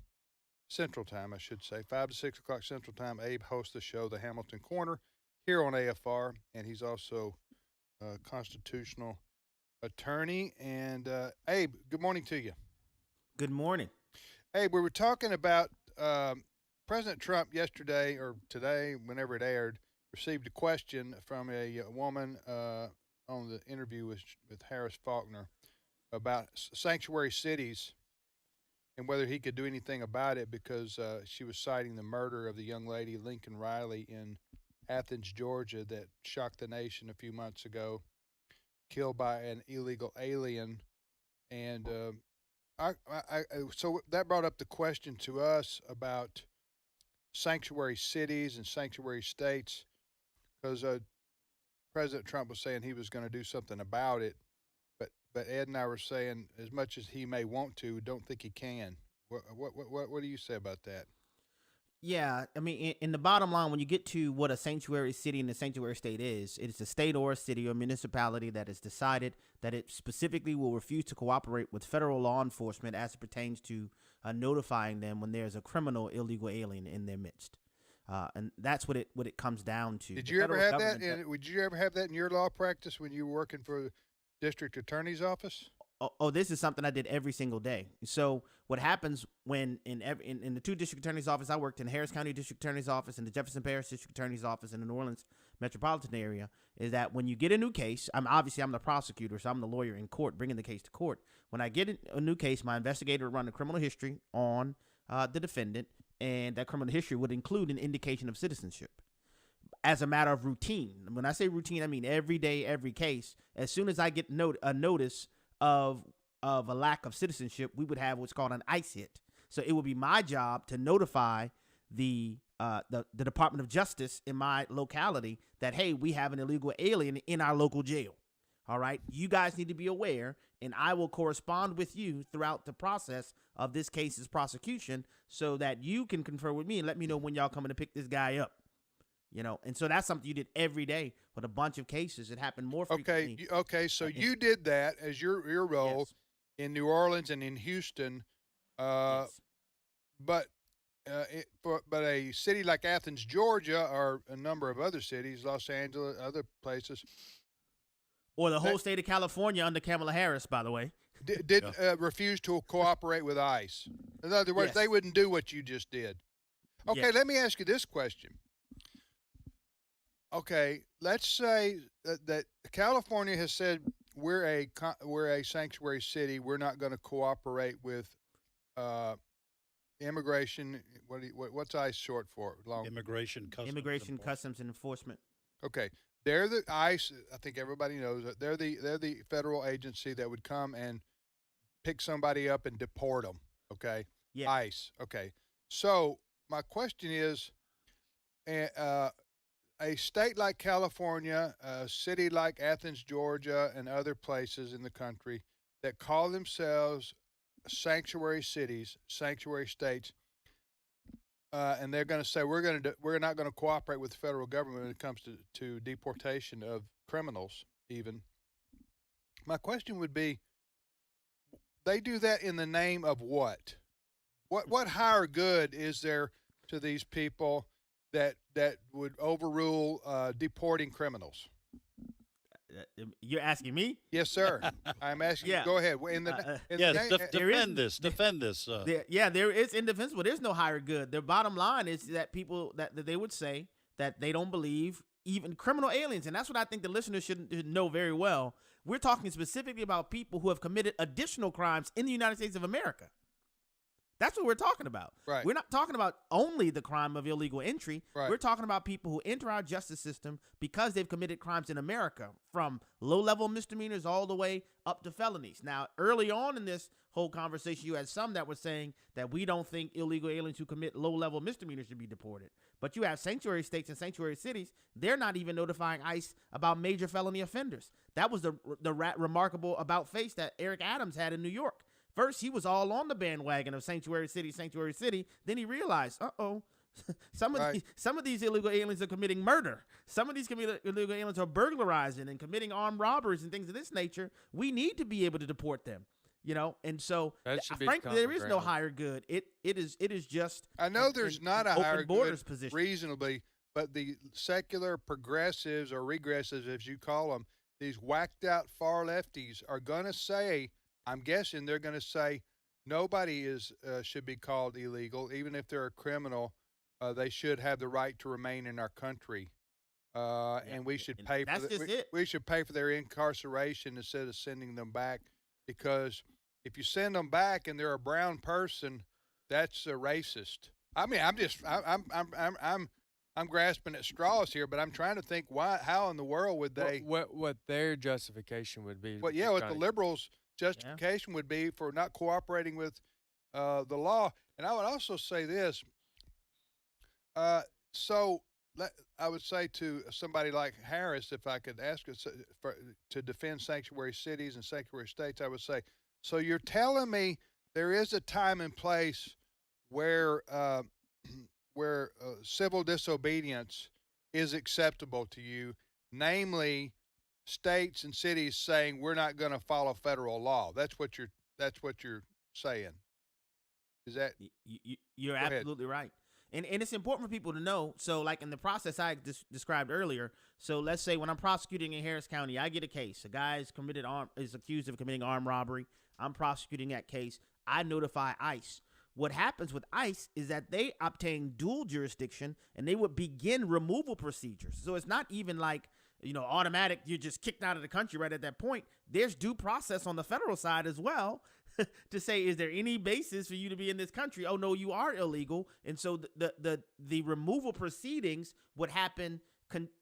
Central Time, I should say, 5 to 6 o'clock Central Time. Abe hosts the show, the Hamilton Corner, here on AFR, and he's also a constitutional attorney. And Abe, good morning to you. Good morning. Abe, we were talking about President Trump yesterday or today, whenever it aired, received a question from a woman on the interview with Harris Faulkner about sanctuary cities and whether he could do anything about it because she was citing the murder of the young lady, Lincoln Riley, in Athens, Georgia, that shocked the nation a few months ago, killed by an illegal alien. And so that brought up the question to us about sanctuary cities and sanctuary states, because President Trump was saying he was going to do something about it, but Ed and I were saying, as much as he may want to, don't think he can. What do you say about that? Yeah, I mean, in the bottom line, when you get to what a sanctuary city and a sanctuary state is, it's a state or a city or municipality that has decided that it specifically will refuse to cooperate with federal law enforcement as it pertains to notifying them when there's a criminal illegal alien in their midst. And that's what it comes down to. Did you ever have that? Would you ever have that in your law practice when you were working for the district attorney's office? Oh, this is something I did every single day. So what happens when in the two district attorney's office, I worked in Harris County District Attorney's Office and the Jefferson Parish District Attorney's Office in the New Orleans metropolitan area, is that when you get a new case, I'm the prosecutor, so I'm the lawyer in court bringing the case to court. When I get a new case, my investigator would run a criminal history on the defendant, and that criminal history would include an indication of citizenship. As a matter of routine, when I say routine, I mean every day, every case. As soon as I get a notice of a lack of citizenship, we would have what's called an ICE hit. So it would be my job to notify the Department of Justice in my locality that, hey, we have an illegal alien in our local jail. All right, you guys need to be aware, and I will correspond with you throughout the process of this case's prosecution so that you can confer with me and let me know when y'all coming to pick this guy up. You know, and so that's something you did every day with a bunch of cases. It happened more frequently. Okay. So you did that as your role in New Orleans and in Houston, Yes. but a city like Athens, Georgia, or a number of other cities, Los Angeles, other places, or the whole state of California under Kamala Harris, by the way, did refuse to cooperate with ICE. In other words, they wouldn't do what you just did. Okay, let me ask you this question. Okay, let's say that California has said we're a sanctuary city. We're not going to cooperate with immigration. What's ICE short for? Immigration, Customs and Enforcement. Okay, they're the ICE. I think everybody knows that they're the federal agency that would come and pick somebody up and deport them. Okay, ICE. Okay, so my question is, a state like California, a city like Athens, Georgia, and other places in the country that call themselves sanctuary cities, sanctuary states, and they're going to say we're not going to cooperate with the federal government when it comes to deportation of criminals. Even my question would be, they do that in the name of what? What higher good is there to these people that would overrule deporting criminals? You're asking me? Yes, sir. I'm asking you. Go ahead. Defend this. There is indefensible. There's no higher good. The bottom line is that people that they would say that they don't believe even criminal aliens, and that's what I think the listeners should know very well. We're talking specifically about people who have committed additional crimes in the United States of America. That's what we're talking about. Right. We're not talking about only the crime of illegal entry. Right. We're talking about people who enter our justice system because they've committed crimes in America, from low-level misdemeanors all the way up to felonies. Now, early on in this whole conversation, you had some that were saying that we don't think illegal aliens who commit low-level misdemeanors should be deported. But you have sanctuary states and sanctuary cities. They're not even notifying ICE about major felony offenders. That was the remarkable about-face that Eric Adams had in New York. First, he was all on the bandwagon of sanctuary city. Then he realized, some of these illegal aliens are committing murder. Some of these illegal aliens are burglarizing and committing armed robberies and things of this nature. We need to be able to deport them, you know. And so, frankly, there is no higher good. It is just. I know there's not a higher borders good position. Reasonably, but the secular progressives or regressives, as you call them, these whacked out far lefties are going to say, I'm guessing they're going to say, nobody should be called illegal, even if they're a criminal. They should have the right to remain in our country, and we should pay for we should pay for their incarceration instead of sending them back. Because if you send them back and they're a brown person, that's a racist. I mean, I'm grasping at straws here, but I'm trying to think how in the world would they? What their justification would be? Well, yeah, what the liberals' justification would be for not cooperating with the law. And I would also say this. I would say to somebody like Harris, if I could ask her to defend sanctuary cities and sanctuary states, I would say, so you're telling me there is a time and place where civil disobedience is acceptable to you, namely states and cities saying we're not going to follow federal law. That's what you're saying. Is that you're absolutely right. And it's important for people to know. So, like in the process I described earlier, so let's say when I'm prosecuting in Harris County, I get a case. A guy is accused of committing armed robbery. I'm prosecuting that case. I notify ICE. What happens with ICE is that they obtain dual jurisdiction and they would begin removal procedures. So it's not even like, automatic, you're just kicked out of the country right at that point. There's due process on the federal side as well to say, is there any basis for you to be in this country? Oh, no, you are illegal. And so the removal proceedings would happen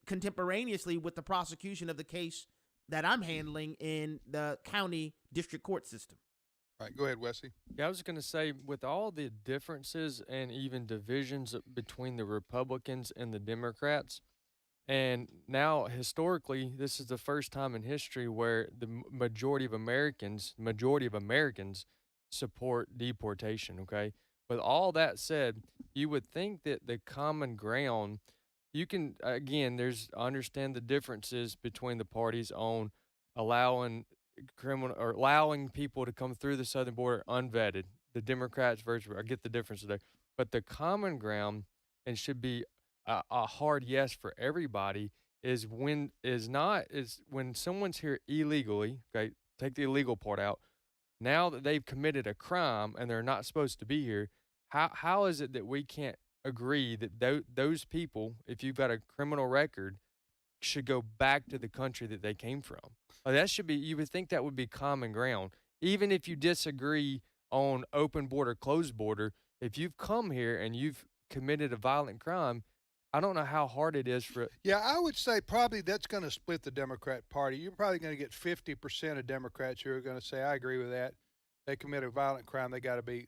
contemporaneously with the prosecution of the case that I'm handling in the county district court system. All right, go ahead, Wesley. Yeah, I was going to say, with all the differences and even divisions between the Republicans and the Democrats, and now historically, this is the first time in history where the majority of Americans support deportation, okay? With all that said, you would think that the common ground, you can, again, I understand the differences between the parties on allowing people to come through the southern border unvetted. The Democrats versus, I get the difference there. But the common ground, and should be a hard yes for everybody, is when someone's here illegally, okay, take the illegal part out, now that they've committed a crime and they're not supposed to be here, how is it that we can't agree that those people, if you've got a criminal record, should go back to the country that they came from? That should be, you would think that would be common ground. Even if you disagree on open border, closed border, if you've come here and you've committed a violent crime, I don't know how hard it is for. Yeah, I would say probably that's going to split the Democrat Party. You're probably going to get 50% of Democrats who are going to say, I agree with that. They commit a violent crime, they got to be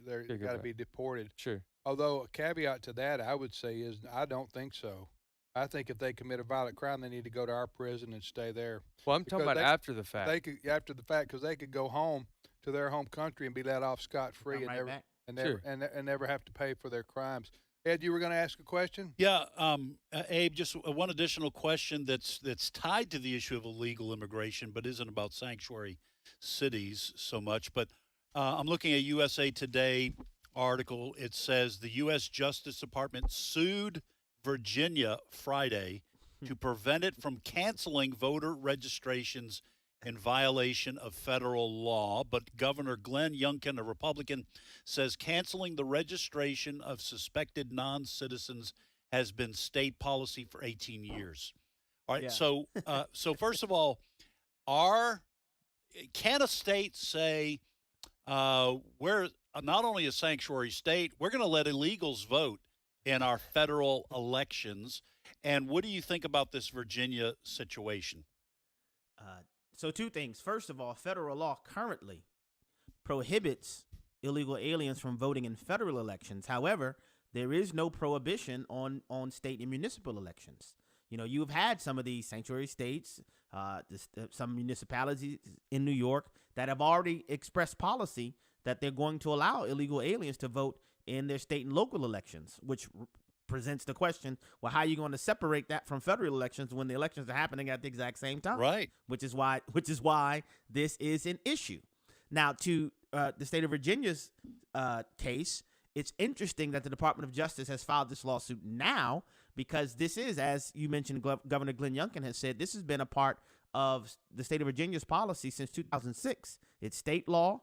deported. Sure. Although a caveat to that, I would say, is I don't think so. I think if they commit a violent crime, they need to go to our prison and stay there. Well, I'm talking about after the fact. After the fact, because they could go home to their home country and be let off scot-free and never have to pay for their crimes. Ed, you were going to ask a question? Yeah, Abe, just one additional question that's tied to the issue of illegal immigration, but isn't about sanctuary cities so much. But I'm looking at USA Today article. It says the U.S. Justice Department sued Virginia Friday to prevent it from canceling voter registrations in violation of federal law. But Governor Glenn Youngkin, a Republican, says canceling the registration of suspected non-citizens has been state policy for 18 years. All right. Yeah. So first of all, can a state say we're not only a sanctuary state, we're going to let illegals vote in our federal elections? And what do you think about this Virginia situation? So two things. First of all, federal law currently prohibits illegal aliens from voting in federal elections. However, there is no prohibition on state and municipal elections. You've had some of these sanctuary states, some municipalities in New York that have already expressed policy that they're going to allow illegal aliens to vote in their state and local elections, which presents the question, well, how are you going to separate that from federal elections when the elections are happening at the exact same time? Right. Which is why this is an issue. Now, to the state of Virginia's case, it's interesting that the Department of Justice has filed this lawsuit now because this is, as you mentioned, Governor Glenn Youngkin has said, this has been a part of the state of Virginia's policy since 2006. It's state law,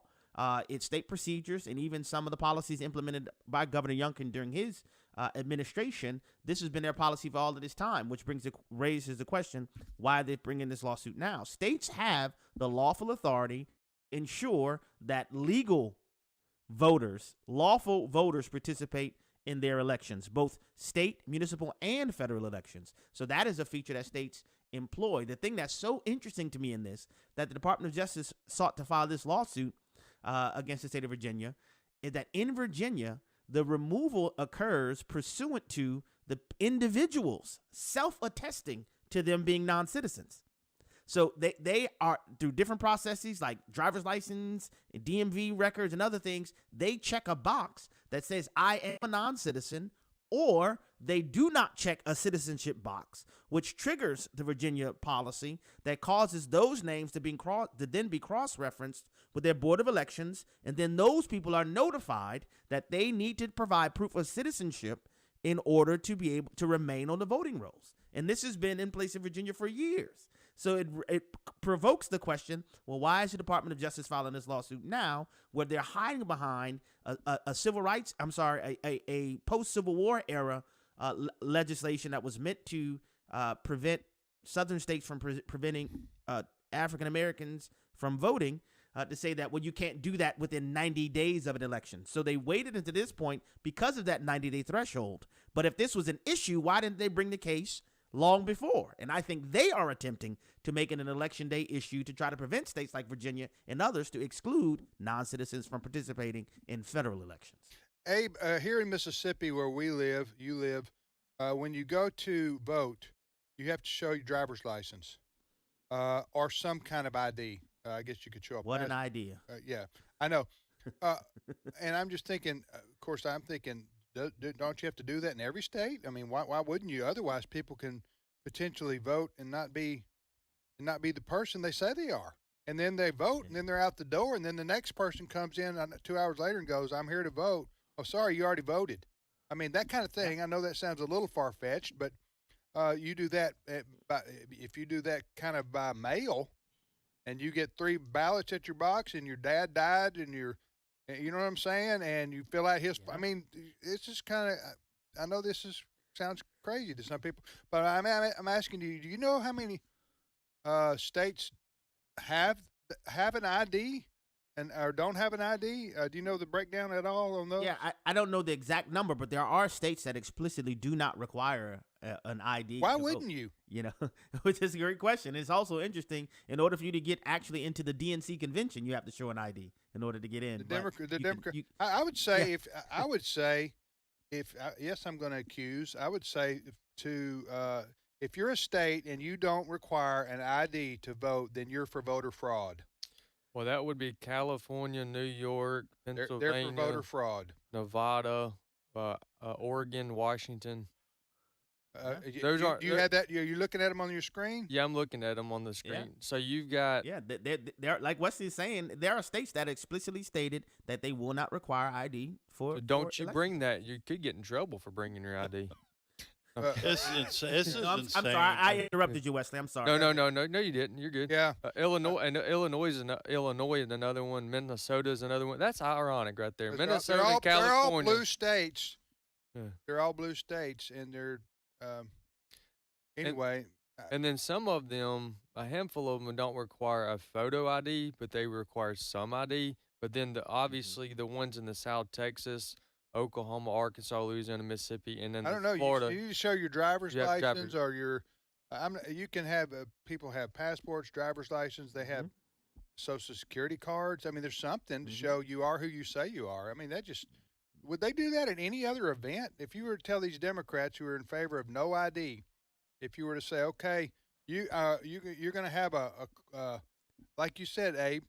it's state procedures, and even some of the policies implemented by Governor Youngkin during his administration. This has been their policy for all of this time, which raises the question, why are they bringing this lawsuit now? States have the lawful authority to ensure that lawful voters participate in their elections, both state, municipal, and federal elections. So that is a feature that states employ. The thing that's so interesting to me in this, that the Department of Justice sought to file this lawsuit against the state of Virginia, is that in Virginia, the removal occurs pursuant to the individuals self-attesting to them being non-citizens. So they are, through different processes like driver's license, DMV records, and other things, they check a box that says, I am a non-citizen, or they do not check a citizenship box, which triggers the Virginia policy that causes those names to then be cross-referenced with their Board of Elections, and then those people are notified that they need to provide proof of citizenship in order to be able to remain on the voting rolls. And this has been in place in Virginia for years. So it provokes the question, well, why is the Department of Justice filing this lawsuit now, where they're hiding behind a post-Civil War era legislation that was meant to prevent southern states from preventing African Americans from voting, to say that, well, you can't do that within 90 days of an election. So they waited until this point because of that 90-day threshold. But if this was an issue, why didn't they bring the case long before? And I think they are attempting to make it an election day issue to try to prevent states like Virginia and others to exclude non-citizens from participating in federal elections. Abe, here in Mississippi where you live, when you go to vote, you have to show your driver's license or some kind of ID. I guess you could show up. What an idea. Yeah, I know. And I'm just thinking, of course, don't you have to do that in every state? I mean, why wouldn't you? Otherwise, people can potentially vote and not be the person they say they are. And then they vote, and then they're out the door, and then the next person comes in 2 hours later and goes, I'm here to vote. Oh, sorry, you already voted. I mean, that kind of thing. I know that sounds a little far-fetched, but you do that if you do that kind of by mail, and you get 3 ballots at your box, and your dad died, and you know what I'm saying? And you fill out his, I mean, it's just kind of, I know sounds crazy to some people, but I'm asking you, do you know how many states have an ID or don't have an ID? Do you know the breakdown at all on those? Yeah, I don't know the exact number, but there are states that explicitly do not require an ID. Why wouldn't you? You know, which is a great question. It's also interesting. In order for you to get actually into the DNC convention, you have to show an ID in order to get in. The Democrat. I would say yes, I'm going to accuse. I would say if you're a state and you don't require an ID to vote, then you're for voter fraud. Well, that would be California, New York, Pennsylvania, they're for voter fraud. Nevada, Oregon, Washington. Those are. You had that? You're looking at them on your screen? Yeah, I'm looking at them on the screen. Yeah. So you've got. Yeah, they're like Wesley's saying. There are states that explicitly stated that they will not require ID for. So don't you bring that? You could get in trouble for bringing your ID. This is insane. I'm sorry, I interrupted you, Wesley. I'm sorry. No, you didn't. You're good. Yeah. Illinois is another one. Minnesota is another one. That's ironic, right there. Minnesota and California. They're all blue states. Yeah. They're all blue states, and they're anyway. And then some of them, a handful of them, don't require a photo ID, but they require some ID. But then obviously the ones in the South, Texas, Oklahoma, Arkansas, Louisiana, Mississippi, and then I don't know. Florida. You show your driver's license or your. You can have people have passports, driver's license. They have Social Security cards. I mean, there's something to show you are who you say you are. I mean, would they do that at any other event? If you were to tell these Democrats who are in favor of no ID, if you were to say, okay, you're going to have a like you said, Abe,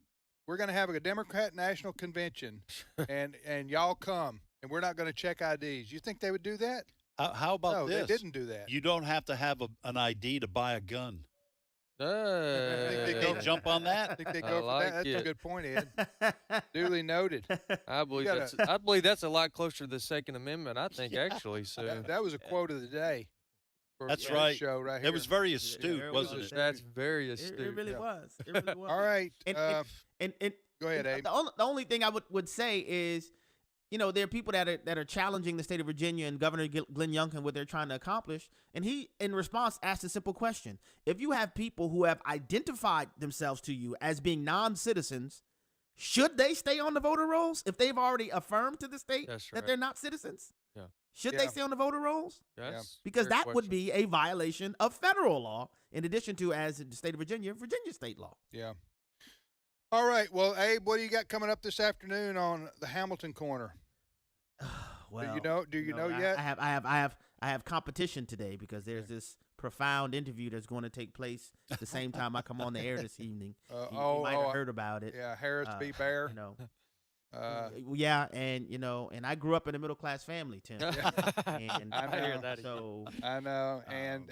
we're going to have a Democrat National Convention, and y'all come. And we're not going to check IDs. You think they would do that? How about this? No, they didn't do that. You don't have to have an ID to buy a gun. Think they jump on that? I think they go for that. That's a good point, Ed. Duly noted. I believe that's a lot closer to the Second Amendment, I think, actually. So that was a quote of the day. for That's this right. show right here. It was very astute, it wasn't was. it? That's very astute. It really was. It really was. All right. And Go ahead, Abe. the only thing I would say is, there are people that are challenging the state of Virginia and Governor Glenn Youngkin what they're trying to accomplish. And he, in response, asked a simple question. If you have people who have identified themselves to you as being non-citizens, should they stay on the voter rolls if they've already affirmed to the state that they're not citizens? Yeah. Should they stay on the voter rolls? Yes. Because Fair that would be a violation of federal law, in addition to, as in the state of Virginia state law. Yeah. All right. Well, Abe, what do you got coming up this afternoon on the Hamilton Corner? Well, do you know yet? I have competition today because there's this profound interview that's going to take place the same time I come on the air this evening. You might have heard about it. Yeah, Harris v. Bear. Yeah, and I grew up in a middle class family, Tim. And I know. hear that so I know, and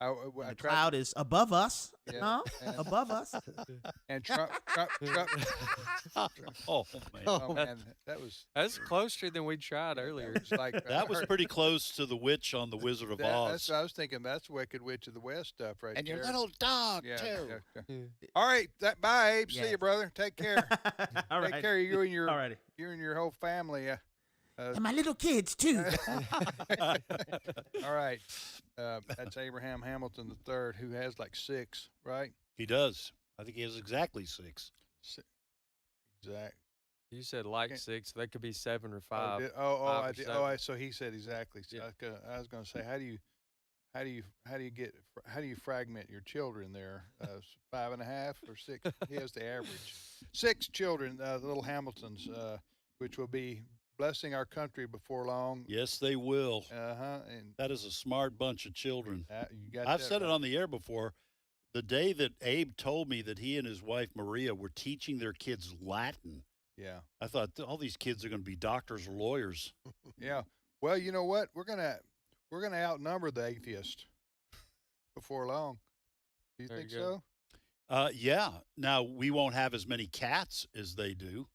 I the tried cloud is above us, Yeah, and- above us. and Trump. Oh man, Oh man, that was That's closer than we tried earlier. It's like that was pretty close to the witch on the Wizard of Oz. That's what I was thinking. That's Wicked Witch of the West stuff, right And there. your little dog Yeah, too. yeah. All right, bye, Abe. See Yes. you, brother. Take care. All Take right. care of you and your Alrighty. you and your whole family. And my little kids too. All right, that's Abraham Hamilton III, who has like 6, right? He does. I think he has exactly 6. Exact. You said like 6. That could be 7 or Oh, 5. did, Five or did. seven. So he said exactly. So Yeah. I was going to say, how do you fragment your children there? 5.5 or 6? He has the average. 6 children, the little Hamiltons, which will be blessing our country before long. Yes, they will. And that is a smart bunch of children. You got I've that said it right. on the air before. The day that Abe told me that he and his wife Maria were teaching their kids Latin, Yeah. I thought all these kids are going to be doctors or lawyers. Yeah. Well, you know what? We're gonna outnumber the atheists before long. Do you There think you go. so? Yeah. Now we won't have as many cats as they do.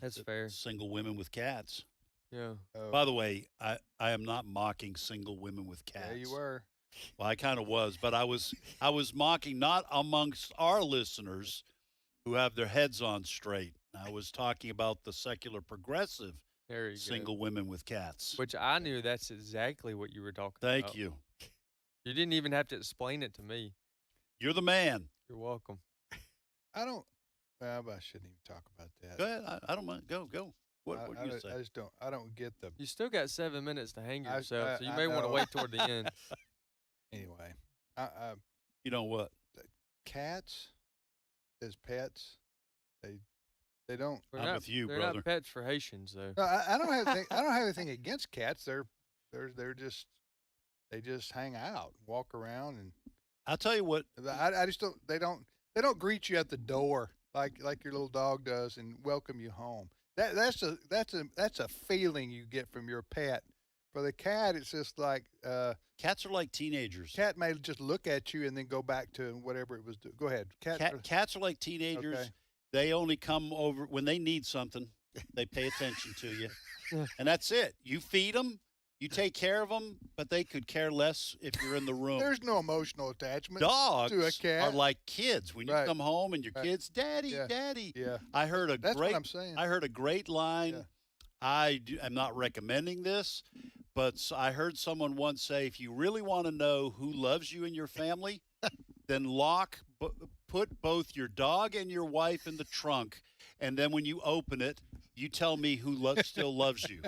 That's fair. Single women with cats. Yeah. By the way, I am not mocking single women with cats. Yeah, you were. Well, I kind of was, but I was mocking not amongst our listeners who have their heads on straight. I was talking about the secular progressive There you single go. women with cats. Which I knew that's exactly what you were talking about. Thank you. You didn't even have to explain it to me. You're the man. You're welcome. I don't. Well, I shouldn't even talk about that. Go ahead. I don't mind. Go. What do you say? I just don't. I don't get the. You still got 7 minutes to hang I- yourself, so you I may want to know. wait toward the end. Anyway, You know what? cats as pets, they don't. They're I'm not, with you, they're brother. not pets for Haitians, though. No, I don't have. I don't have anything against cats. They're just. They just hang out, walk around, and I'll tell you what. I just don't. They don't greet you at the door like your little dog does and welcome you home. That's a feeling you get from your pet. For the cat, it's just like Cats are like teenagers. cat may just look at you and then go back to whatever it was. Go ahead. Cats are like teenagers. Okay. They only come over when they need something. They pay attention to you, and that's it. You feed them, you take care of them, but they could care less if you're in the room. There's no emotional attachment Dogs to a cat. are like kids. When you Right. come home and your Right. kids, Daddy, Yeah. Daddy. Yeah. I heard a That's great. what I'm saying. I heard a great line. Yeah. I'm not recommending this, but I heard someone once say, if you really want to know who loves you and your family, then put both your dog and your wife in the trunk, and then when you open it, you tell me who still loves you.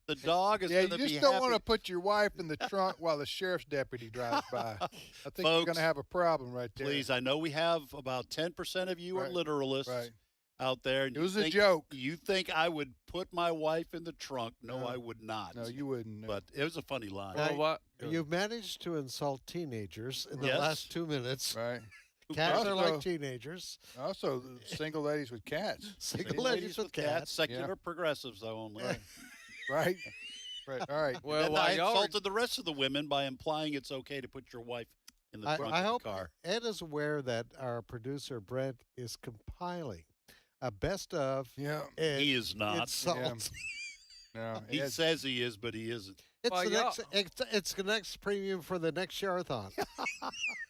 The dog is Yeah, going you to be just don't happy. want to put your wife in the trunk while the sheriff's deputy drives by. I think you're Folks, going to have a problem right there. Please, I know we have about 10% of you are Right, literalists right. out there. And It you was a think- joke. You think I would put my wife in the trunk? No, No. I would not. No, you wouldn't. No. But it was a funny line. Now, Well, what? You've managed to insult teenagers in the Yes. last 2 minutes. Right. Cats are Also- like teenagers. Also, single ladies with cats. Single ladies with cats. Secular Yeah. progressives, though, only. Right. Right. Right. All right. Well, and while I y'all were- insulted the rest of the women by implying it's okay to put your wife in the trunk I of hope the car. Ed is aware that our producer Brent is compiling a best of Yeah. Ed He is not. insults. No. He Ed- says he is, but he isn't. It's the next premium for the next Sherathon.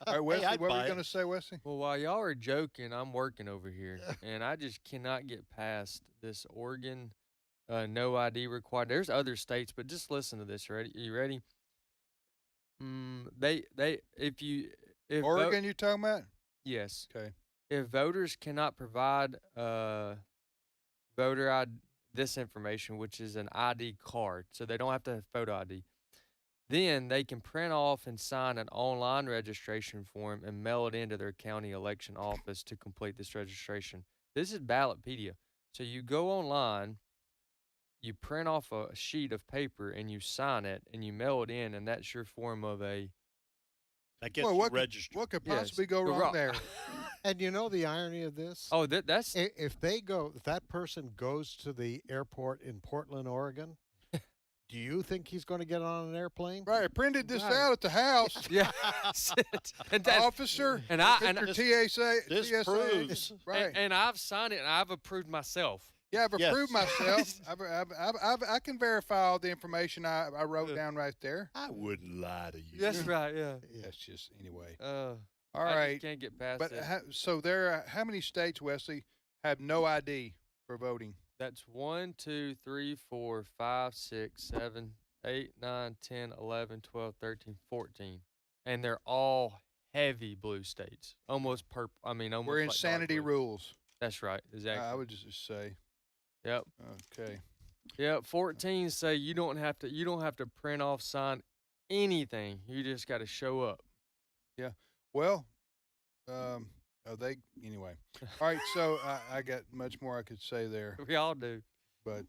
All right, Wesley, what were you going to say, Wesley? Well, while y'all are joking, I'm working over here, and I just cannot get past this Oregon no ID required. There's other states, but just listen to this. Ready? You ready? If Oregon, you talking about? Yes. Okay. If voters cannot provide voter ID, this information, which is an ID card, so they don't have to have photo ID, then they can print off and sign an online registration form and mail it into their county election office to complete this registration. This is Ballotpedia. So you go online, you print off a sheet of paper, and you sign it, and you mail it in, and that's your form of a... That gets you registered. What could possibly go wrong there? And you know the irony of this? Oh, that's... If that person goes to the airport in Portland, Oregon, do you think he's going to get on an airplane? Right, I printed this out at the house. Yeah. Officer, Mr. TSA. This TSA. proves. Right. And I've signed it, and I've approved myself. Yeah, I've approved myself. I can verify all the information I wrote down right there. I wouldn't lie to you. That's right, yeah. That's just, anyway. All right. I just can't get past but it. So how many states, Wesley, have no ID for voting? That's 1, 2, 3, 4, 5, 6, 7, 8, 9, 10, 11, 12, 13, 14. And they're all heavy blue states. Almost purple. Almost We're like insanity dark blue. rules. That's right. Exactly. I would just say. Yep. Okay. Yep. 14 say you don't have to print off, sign anything. You just got to show up. Yeah. Well, anyway. All right. So I got much more I could say there. We all do. But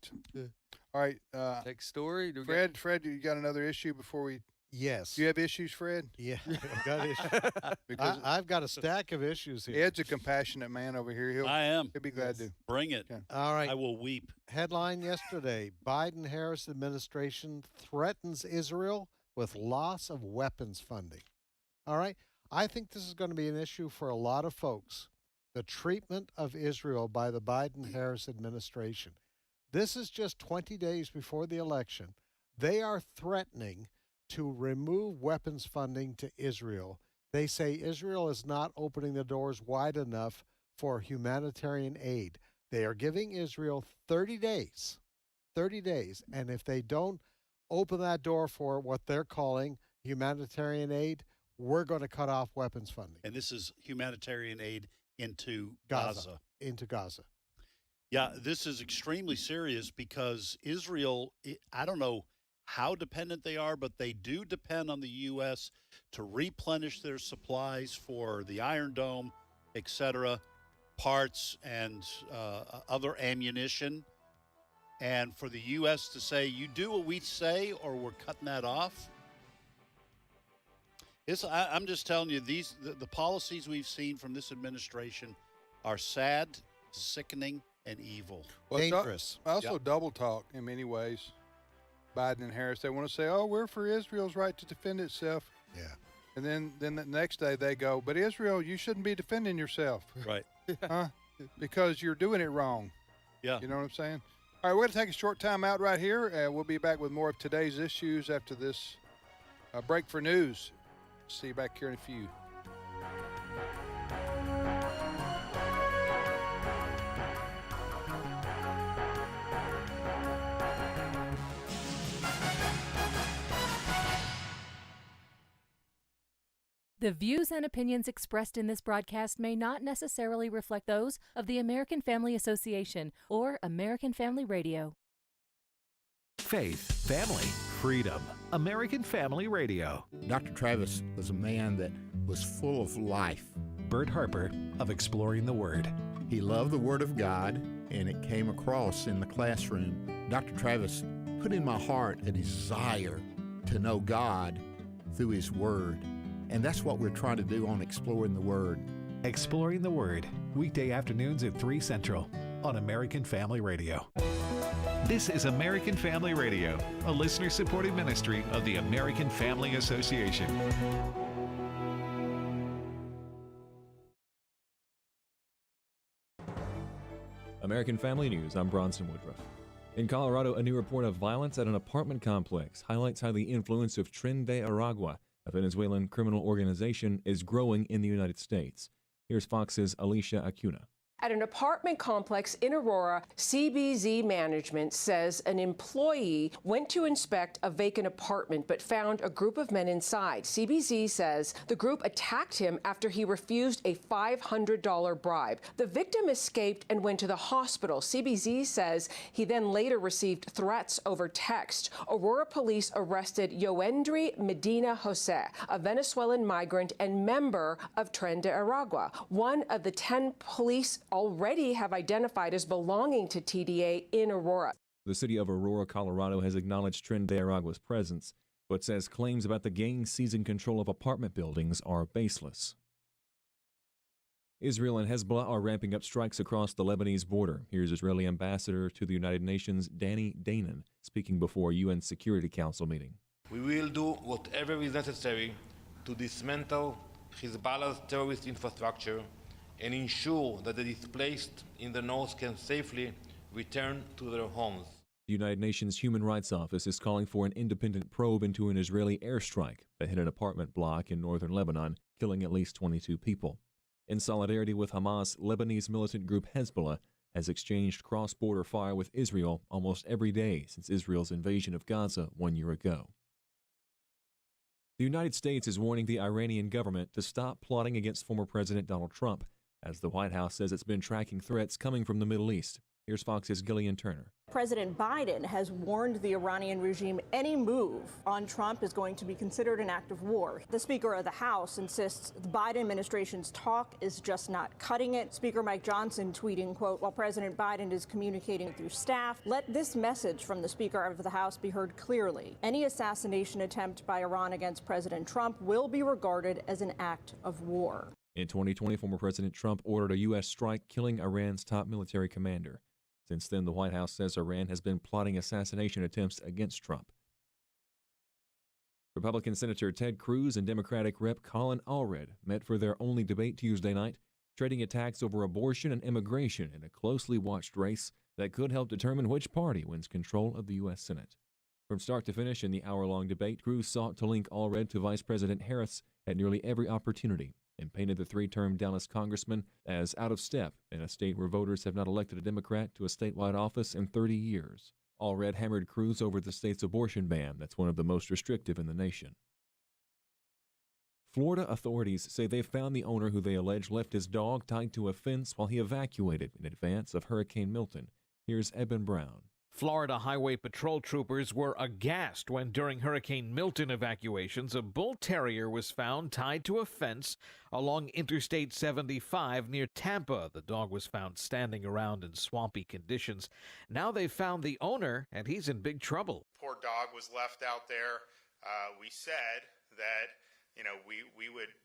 all right. Next story. Fred, you got another issue before we? Yes. Do you have issues, Fred? Yeah, I've got issues. I've got a stack of issues here. Ed's a compassionate man over here. I am. He'll be glad to. Bring it. Yeah. All right. I will weep. Headline yesterday: Biden-Harris administration threatens Israel with loss of weapons funding. All right. I think this is going to be an issue for a lot of folks. The treatment of Israel by the Biden-Harris administration. This is just 20 days before the election. They are threatening to remove weapons funding to Israel. They say Israel is not opening the doors wide enough for humanitarian aid. They are giving Israel 30 days, and if they don't open that door for what they're calling humanitarian aid, we're going to cut off weapons funding. And this is humanitarian aid into Gaza. Into Gaza. Yeah, this is extremely serious because Israel, I don't know how dependent they are, but they do depend on the U.S. to replenish their supplies for the Iron Dome, etc., parts and other ammunition. And for the U.S. to say, you do what we say or we're cutting that off. I'm just telling you, the policies we've seen from this administration are sad, sickening, and evil. Well, dangerous. Also double talk in many ways. Biden and Harris, they want to say, oh, we're for Israel's right to defend itself. Yeah. And then the next day they go, but Israel, you shouldn't be defending yourself. Right. Huh? Because you're doing it wrong. Yeah. You know what I'm saying? All right, we're going to take a short time out right here. We'll be back with more of today's issues after this break for news. See you back here in a few. The views and opinions expressed in this broadcast may not necessarily reflect those of the American Family Association or American Family Radio. Faith, family, freedom. American Family Radio. Dr. Travis was a man that was full of life. Bert Harper of Exploring the Word. He loved the Word of God, and it came across in the classroom. Dr. Travis put in my heart a desire to know God through His Word. And that's what we're trying to do on Exploring the Word. Exploring the Word, weekday afternoons at 3 Central on American Family Radio. This is American Family Radio, a listener-supported ministry of the American Family Association. American Family News, I'm Bronson Woodruff. In Colorado, a new report of violence at an apartment complex highlights how the influence of Tren de Aragua, a Venezuelan criminal organization, is growing in the United States. Here's Fox's Alicia Acuna. At an apartment complex in Aurora, CBZ management says an employee went to inspect a vacant apartment but found a group of men inside. CBZ says the group attacked him after he refused a $500 bribe. The victim escaped and went to the hospital. CBZ says he then later received threats over text. Aurora police arrested Yoendry Medina Jose, a Venezuelan migrant and member of Tren de Aragua, one of the 10 police already have identified as belonging to TDA in Aurora. The city of Aurora, Colorado has acknowledged Tren de Aragua's presence, but says claims about the gang seizing control of apartment buildings are baseless. Israel and Hezbollah are ramping up strikes across the Lebanese border. Here's Israeli Ambassador to the United Nations, Danny Danon, speaking before a UN Security Council meeting. We will do whatever is necessary to dismantle Hezbollah's terrorist infrastructure and ensure that the displaced in the north can safely return to their homes. The United Nations Human Rights Office is calling for an independent probe into an Israeli airstrike that hit an apartment block in northern Lebanon, killing at least 22 people. In solidarity with Hamas, Lebanese militant group Hezbollah has exchanged cross-border fire with Israel almost every day since Israel's invasion of Gaza 1 year ago. The United States is warning the Iranian government to stop plotting against former President Donald Trump, as the White House says it's been tracking threats coming from the Middle East. Here's Fox's Gillian Turner. President Biden has warned the Iranian regime any move on Trump is going to be considered an act of war. The Speaker of the House insists the Biden administration's talk is just not cutting it. Speaker Mike Johnson tweeting, quote, while President Biden is communicating through staff, let this message from the Speaker of the House be heard clearly. Any assassination attempt by Iran against President Trump will be regarded as an act of war. In 2020, former President Trump ordered a U.S. strike, killing Iran's top military commander. Since then, the White House says Iran has been plotting assassination attempts against Trump. Republican Senator Ted Cruz and Democratic Rep. Colin Allred met for their only debate Tuesday night, trading attacks over abortion and immigration in a closely watched race that could help determine which party wins control of the U.S. Senate. From start to finish in the hour-long debate, Cruz sought to link Allred to Vice President Harris at nearly every opportunity, and painted the three-term Dallas congressman as out of step in a state where voters have not elected a Democrat to a statewide office in 30 years. Allred hammered Cruz over the state's abortion ban that's one of the most restrictive in the nation. Florida authorities say they've found the owner who they allege left his dog tied to a fence while he evacuated in advance of Hurricane Milton. Here's Eben Brown. Florida Highway Patrol troopers were aghast when during Hurricane Milton evacuations, a bull terrier was found tied to a fence along Interstate 75 near Tampa. The dog was found standing around in swampy conditions. Now they've found the owner, and he's in big trouble. Poor dog was left out there. We said that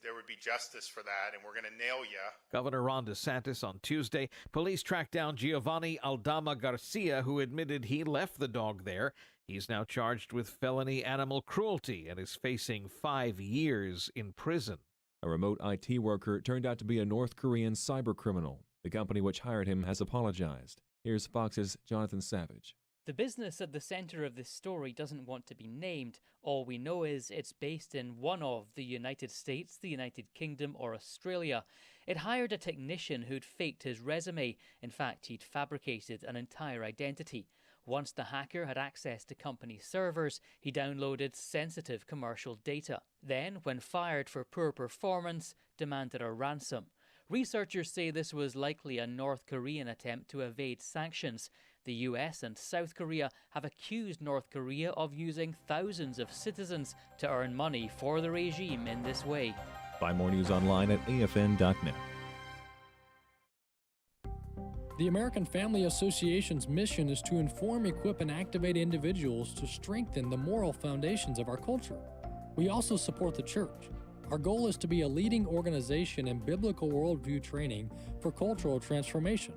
there would be justice for that, and we're going to nail you. Governor Ron DeSantis on Tuesday, police tracked down Giovanni Aldama Garcia, who admitted he left the dog there. He's now charged with felony animal cruelty and is facing 5 years in prison. A remote IT worker turned out to be a North Korean cybercriminal. The company which hired him has apologized. Here's Fox's Jonathan Savage. The business at the center of this story doesn't want to be named. All we know is it's based in one of the United States, the United Kingdom, or Australia. It hired a technician who'd faked his resume. In fact, he'd fabricated an entire identity. Once the hacker had access to company servers, he downloaded sensitive commercial data. Then, when fired for poor performance, demanded a ransom. Researchers say this was likely a North Korean attempt to evade sanctions. The US and South Korea have accused North Korea of using thousands of citizens to earn money for the regime in this way. Find more news online at afn.net. The American Family Association's mission is to inform, equip, and activate individuals to strengthen the moral foundations of our culture. We also support the church. Our goal is to be a leading organization in biblical worldview training for cultural transformation.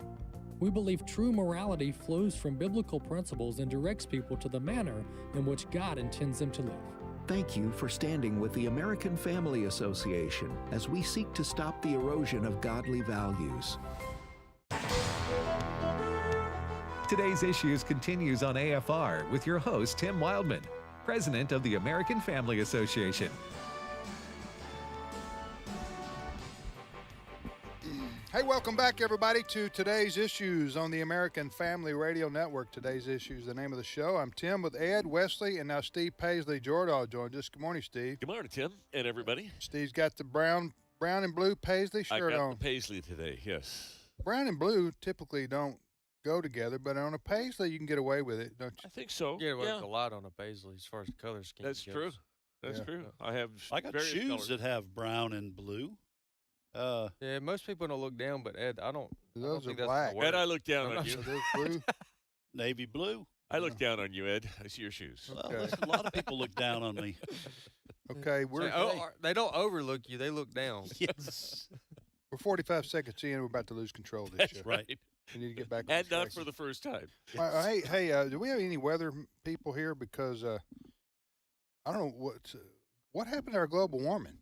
We believe true morality flows from biblical principles and directs people to the manner in which God intends them to live. Thank you for standing with the American Family Association as we seek to stop the erosion of godly values. Today's Issues continues on AFR with your host, Tim Wildman, president of the American Family Association. Hey, welcome back, everybody, to Today's Issues on the American Family Radio Network. Today's Issues, the name of the show. I'm Tim with Ed, Wesley, and now Steve Paisley Jordahl joined us. Good morning, Steve. Good morning, Tim, and everybody. Steve's got the brown and blue Paisley shirt I got on. the Paisley today, yes. Brown and blue typically don't go together, but on a Paisley you can get away with it, don't you? I think so. Yeah, well, a lot on a Paisley as far as the color scheme That's goes. true. That's true. I got various shoes colors. that have brown and blue. Yeah, most people don't look down, but Ed, I don't Those think are that's black. gonna work. Ed, I look down on you. Those blue. Navy blue. I look down on you, Ed. I see your shoes. Well, listen, a lot of people look down on me. Okay, They don't overlook you; they look down. Yes. We're 45 seconds in. We're about to lose control of this That's show. right. We need to get back. And on not track. for the first time. Hey, do we have any weather people here? Because I don't know what happened to our global warming.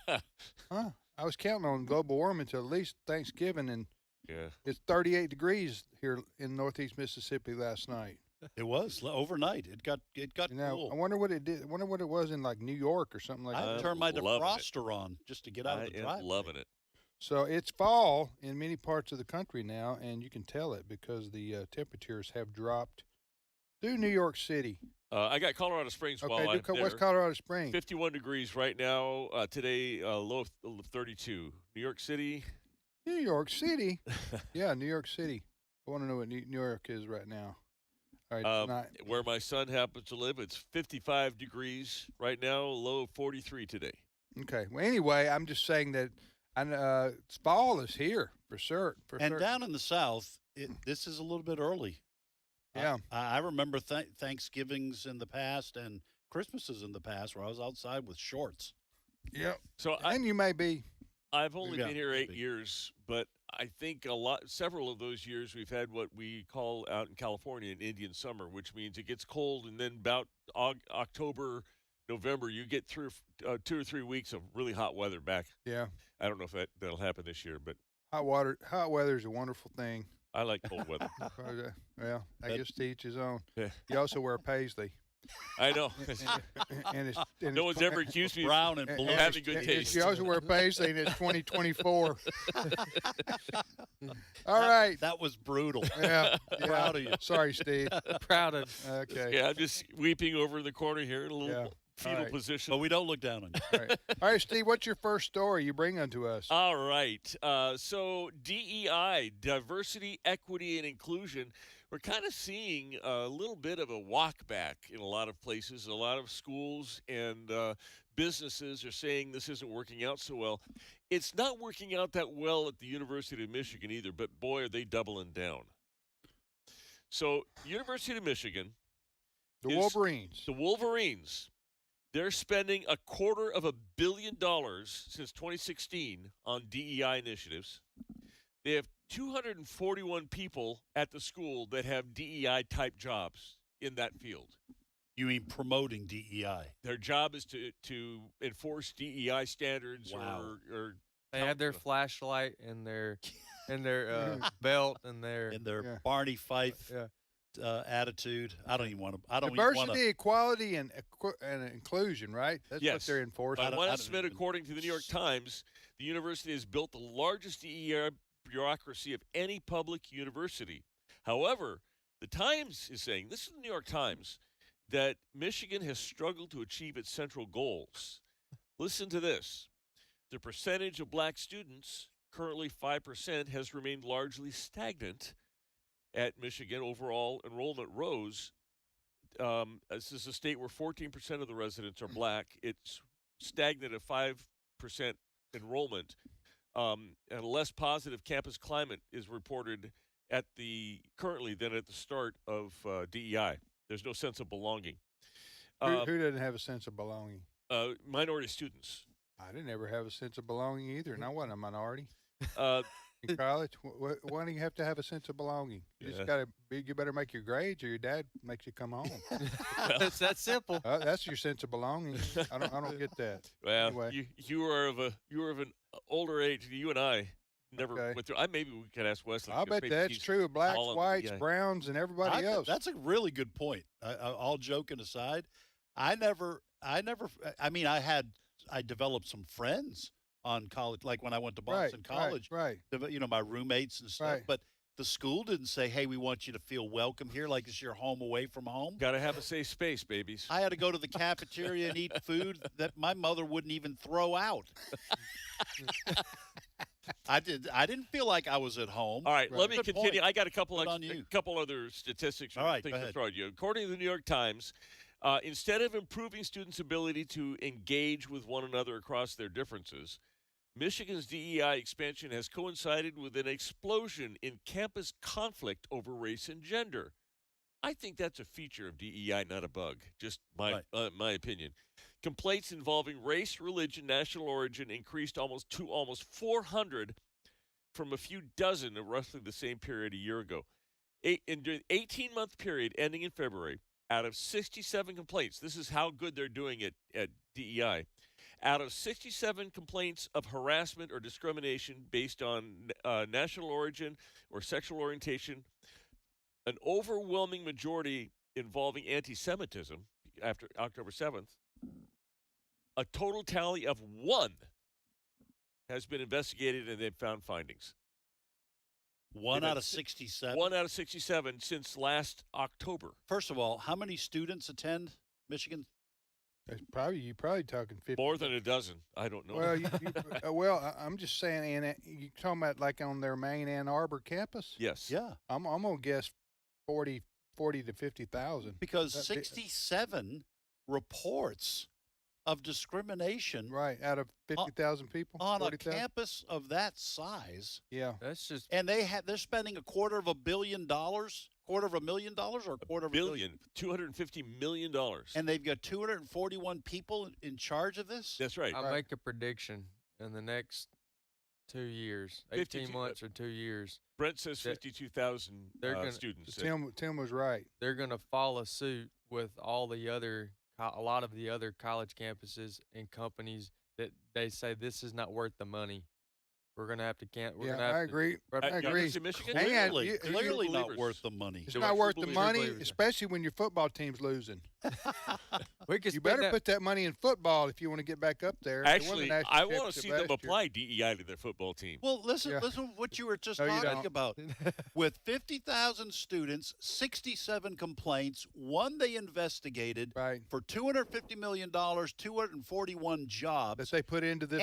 Huh? I was counting on global warming till at least Thanksgiving, and it's 38 degrees here in Northeast Mississippi last night. It was overnight. It got cool. I wonder what it did. I wonder what it was in like New York or something like that. I turned my defroster on just to get out of the driveway. I'm loving it. So it's fall in many parts of the country now, and you can tell it because the temperatures have dropped. Do New York City. I got Colorado Springs while I'm Okay, there. what's Colorado Springs? 51 degrees right now. Today, low of 32. New York City. New York City? Yeah, New York City. I want to know what New York is right now. All right, tonight. Where my son happens to live, it's 55 degrees right now, low of 43 today. Okay. Well, anyway, I'm just saying that fall is here for sure. And down in the South, this is a little bit early. Yeah. I remember Thanksgivings in the past and Christmases in the past where I was outside with shorts. Yep. So you may be. I've only been here 8 years, but I think several of those years we've had what we call out in California an Indian summer, which means it gets cold, and then about October, November, you get through 2 or 3 weeks of really hot weather back. Yeah. I don't know if that'll happen this year, but Hot weather is a wonderful thing. I like cold weather. Well, I guess to each his own. Yeah. You also wear Paisley. I know. No one's ever accused me brown and blue of having good taste. You also wear Paisley, and it's 2024. All right. That was brutal. Yeah. Proud of you. Sorry, Steve. Proud of you. Okay. Yeah, I'm just weeping over in the corner here in a little fetal position. But we don't look down on you. All right, Steve, what's your first story you bring unto us? All right. So DEI, diversity, equity, and inclusion, we're kind of seeing a little bit of a walk back in a lot of places. A lot of schools and businesses are saying this isn't working out so well. It's not working out that well at the University of Michigan either, but boy, are they doubling down. So University of Michigan. The Wolverines. They're spending $250 million since 2016 on DEI initiatives. They have 241 people at the school that have DEI-type jobs in that field. You mean promoting DEI? Their job is to enforce DEI standards. Wow. or They had their flashlight and their belt and their Barney Fife attitude. I don't even want to. Diversity, equality, and inclusion. Right. That's what they're enforcing. By one estimate, according to the New York Times, the university has built the largest DEI bureaucracy of any public university. However, the Times is saying, this is the New York Times, that Michigan has struggled to achieve its central goals. Listen to this. The percentage of black students, currently 5%, has remained largely stagnant at Michigan. Overall enrollment rose. This is a state where 14% of the residents are black. It's stagnant at 5% enrollment. And a less positive campus climate is reported currently than at the start of DEI. There's no sense of belonging. Who doesn't have a sense of belonging? Minority students. I didn't ever have a sense of belonging either, and I wasn't a minority. In college, why do you have to have a sense of belonging? You just gotta you better make your grades, or your dad makes you come home. It's that simple. That's your sense of belonging. I don't get that. Well, anyway. you are of an older age. You and I, never Okay. went through. Maybe we could ask Wesley. I 'cause bet maybe that's he's true of blacks, all of the whites, DEI. browns, and everybody else. That's a really good point. All joking aside, I developed some friends on college, like when I went to Boston College. Right. My roommates and stuff. Right. But the school didn't say, "Hey, we want you to feel welcome here, like it's your home away from home." Got to have a safe space, babies. I had to go to the cafeteria and eat food that my mother wouldn't even throw out. I didn't feel like I was at home. All right, let me Good continue. point. I got a couple Good on you. other statistics. All right, things go to ahead. throw at you. According to the New York Times, instead of improving students' ability to engage with one another across their differences, Michigan's DEI expansion has coincided with an explosion in campus conflict over race and gender. I think that's a feature of DEI, not a bug. Just my opinion. Complaints involving race, religion, national origin increased to almost 400 from a few dozen of roughly the same period a year ago. In the 18-month period ending in February, out of 67 complaints, this is how good they're doing it at DEI. Out of 67 complaints of harassment or discrimination based on national origin or sexual orientation, an overwhelming majority involving anti-Semitism after October 7th, a total tally of 1 has been investigated and they've found findings. 1 out of 67? 1 out of 67 since last October. First of all, how many students attend Michigan? You're probably talking 50. More than a dozen. I don't know. Well, I'm just saying, and you talking about like on their main Ann Arbor campus? Yes. Yeah. I'm gonna guess 40 to 50,000. Because 67 reports of discrimination, right, out of 50,000 people on 40,000? a campus of that size. Yeah, that's just. And they're spending $250 million, or $250 million? $250 million. And they've got 241 people in charge of this. That's right. I'll make a prediction in the next 2 years, 18 months or 2 years. Brent says 52,000 students. Tim was right. They're going to follow suit with all the other, a lot of the other college campuses and companies that they say this is not worth the money. We're going to have to I agree. I agree. Clearly not worth the money. It's not worth the money, especially when your football team's losing. You better put that money in football if you want to get back up there. Actually, I want to see them apply DEI to their football team. Well, listen what you were just talking about. With 50,000 students, 67 complaints, 1 they investigated for $250 million, 241 jobs that they put into this,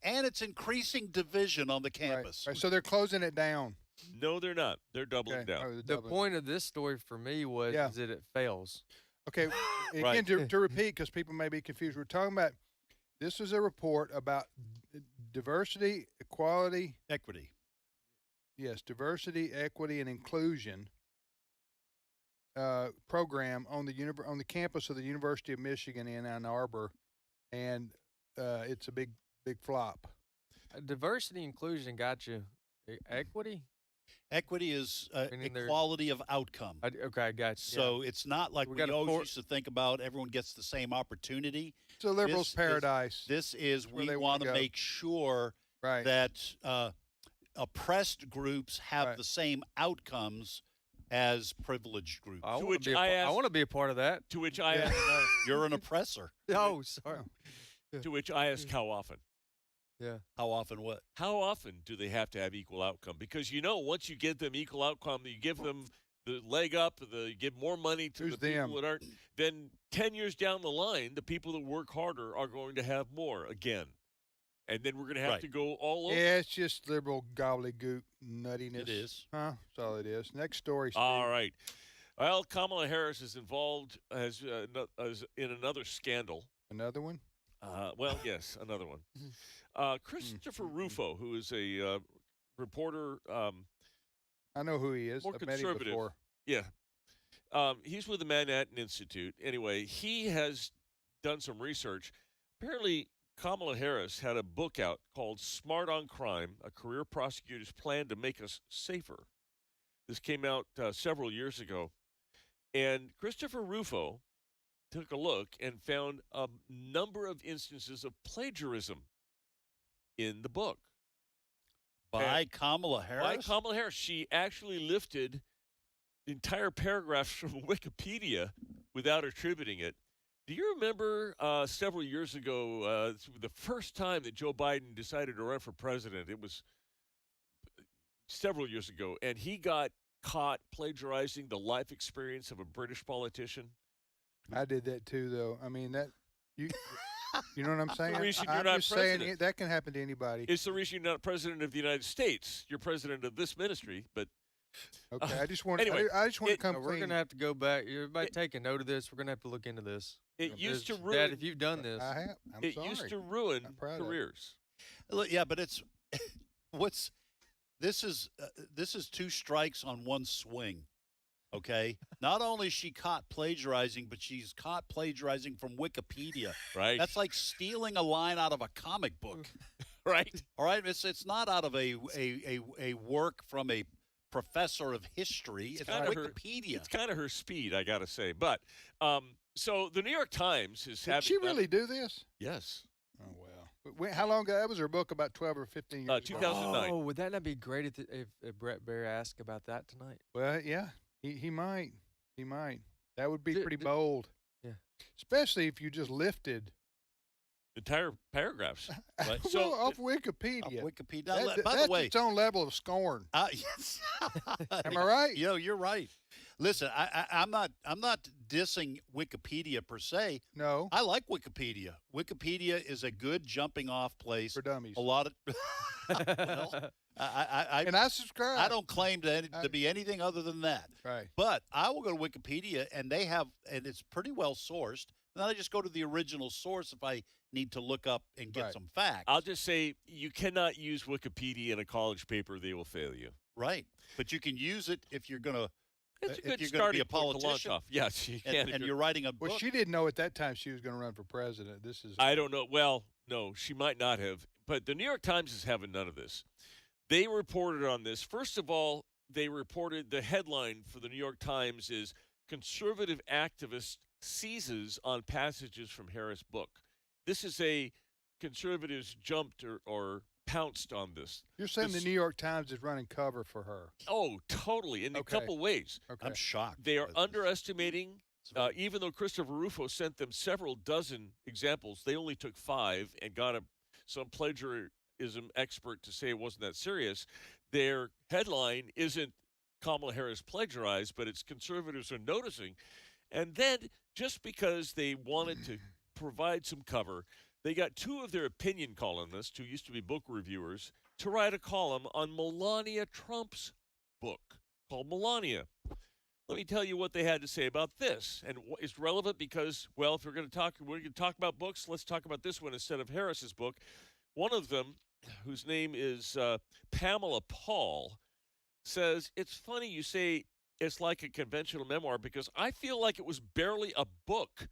and it's increasing division on the campus. Right. So they're closing it down. No, they're not. They're doubling down. The point of this story for me was is that it fails. Okay, again, to repeat, because people may be confused, we're talking about, this is a report about diversity, equality. Equity. Yes, diversity, equity, and inclusion program on the campus of the University of Michigan in Ann Arbor, and it's a big flop. Diversity, inclusion got you. Equity? Equity is equality of outcome. Okay, I got you. So it's not like we always used to think about everyone gets the same opportunity. It's a liberal's paradise. This is we want to make sure that oppressed groups have the same outcomes as privileged groups. I want to be a part of that. To which I ask, you're an oppressor. Oh, sorry. To which I ask, how often? Yeah. How often what? How often do they have to have equal outcome? Because, once you give them equal outcome, you give them the leg up, you give more money to the people that aren't, then 10 years down the line, the people that work harder are going to have more again. And then we're going to have to go all over. Yeah, it's just liberal gobbledygook nuttiness. It is. Huh? That's all it is. Next story, Steve. All right. Well, Kamala Harris is involved in another scandal. Another one? Well, yes, another one. Christopher Rufo, who is a reporter. I know who he is. More I've met him conservative. before. Yeah. He's with the Manhattan Institute. Anyway, he has done some research. Apparently, Kamala Harris had a book out called Smart on Crime, A Career Prosecutor's Plan to Make Us Safer. This came out several years ago. And Christopher Rufo took a look and found a number of instances of plagiarism in the book. By Kamala Harris? By Kamala Harris. She actually lifted entire paragraphs from Wikipedia without attributing it. Do you remember several years ago, the first time that Joe Biden decided to run for president? It was several years ago, and he got caught plagiarizing the life experience of a British politician. I did that too, though. I mean, that you know what I'm saying? The reason you're I'm not just president. saying that can happen to anybody. It's the reason you're not president of the United States. You're president of this ministry, but okay. I just want anyway, I just want to come We're clean. going to have to go back. Everybody take a note of this. We're going to have to look into this. It used to Dad, ruin. if you've done this. I have. I'm It sorry. used to ruin I'm proud of it. careers. Look, yeah, but it's this is 2 strikes on one swing. Okay, not only is she caught plagiarizing, but she's caught plagiarizing from Wikipedia. Right. That's like stealing a line out of a comic book. Right. All right. It's not out of a work from a professor of history. It's kinda Wikipedia. It's kind of her speed, I got to say. But so the New York Times is Did having. she really do this? Yes. Oh well. How long ago? That was her book about 12 or 15 years ago. 2009. Oh, would that not be great if Brett Baer asked about that tonight? Well, yeah, he might. He might. That would be D- pretty d- bold. Yeah. Especially if you just lifted Entire paragraphs. Right? so off Wikipedia. Wikipedia. By That's the way, its own level of scorn. yes. Am I right? You're right. Listen, I'm not dissing Wikipedia per se. No. I like Wikipedia. Wikipedia is a good jumping off place For dummies. A lot of well, And I subscribe. I don't claim to be anything other than that. Right. But I will go to Wikipedia, and it's pretty well sourced. And then I just go to the original source if I need to look up and get Right. some facts. I'll just say you cannot use Wikipedia in a college paper; they will fail you. Right. But you can use it if you're going to. It's a if good you're going to be starting a point to launch politician, off. Yes, you can. and you're writing a book. Well, she didn't know at that time she was going to run for president. This is. I don't know. Well, no, she might not have. But the New York Times is having none of this. They reported on this. First of all, they reported the headline for the New York Times is "Conservative Activist Seizes on Passages from Harris Book." This is a conservatives jumped or pounced on this. You're saying This- the New York Times is running cover for her. Oh, totally. In a Okay. couple ways. Okay. I'm shocked. They are by this. underestimating, even though Christopher Rufo sent them several dozen examples, they only took 5 and got some plagiarism expert to say it wasn't that serious. Their headline isn't Kamala Harris plagiarized, but it's conservatives are noticing. And then just because they wanted to provide some cover, they got 2 of their opinion columnists, who used to be book reviewers, to write a column on Melania Trump's book called Melania. Let me tell you what they had to say about this. And it's relevant because, well, if we're going to talk about books, let's talk about this one instead of Harris's book. One of them, whose name is Pamela Paul, says, "It's funny you say it's like a conventional memoir because I feel like it was barely a book.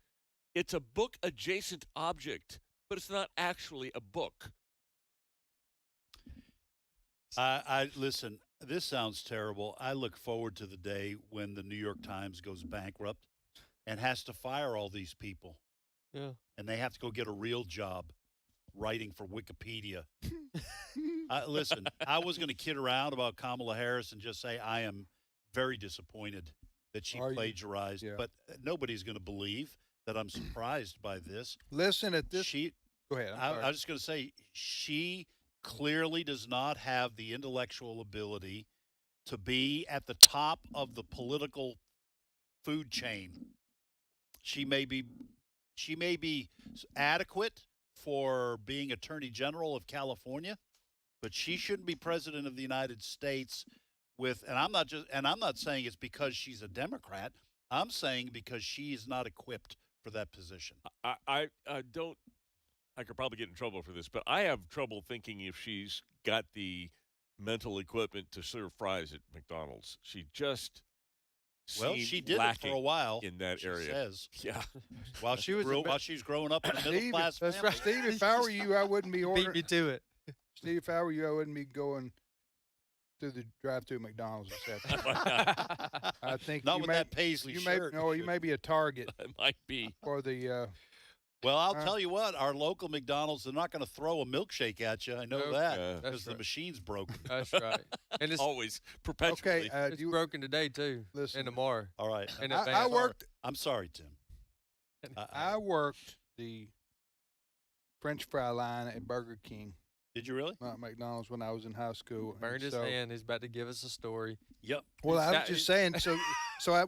It's a book-adjacent object, but it's not actually a book." I listen. This sounds terrible. I look forward to the day when the New York Times goes bankrupt and has to fire all these people. Yeah. And they have to go get a real job writing for Wikipedia. Listen, I was going to kid around about Kamala Harris and just say I am very disappointed that she plagiarized, Yeah. but nobody's going to believe that I'm surprised by this. Listen at this. Go ahead. I was just going to say she clearly does not have the intellectual ability to be at the top of the political food chain. She may be adequate for being Attorney General of California, but she shouldn't be President of the United States and I'm not saying it's because she's a Democrat. I'm saying because she is not equipped for that position. I could probably get in trouble for this, but I have trouble thinking if she's got the mental equipment to serve fries at McDonald's. She just she did it for a while in that she area. Says. Yeah, while she was growing up in a middle class That's family. right. Steve, if I were you, I wouldn't be ordering. Beat me to it. Steve, if I were you, I wouldn't be going through the drive-through McDonald's this afternoon. I think Not you with may, that paisley you shirt. May, no, you may be a target. It might be for the Well, I'll tell you what, our local McDonald's, they're not going to throw a milkshake at you. I know that because the machine's broken. That's right. And it's always perpetually. Okay, it's broken today too. Listen, and tomorrow. All right. In I advance. worked. I'm sorry, Tim. I worked the French fry line at Burger King. Did you really? Not McDonald's when I was in high school. Burned his hand. He's about to give us a story. Yep. Well, I was just saying.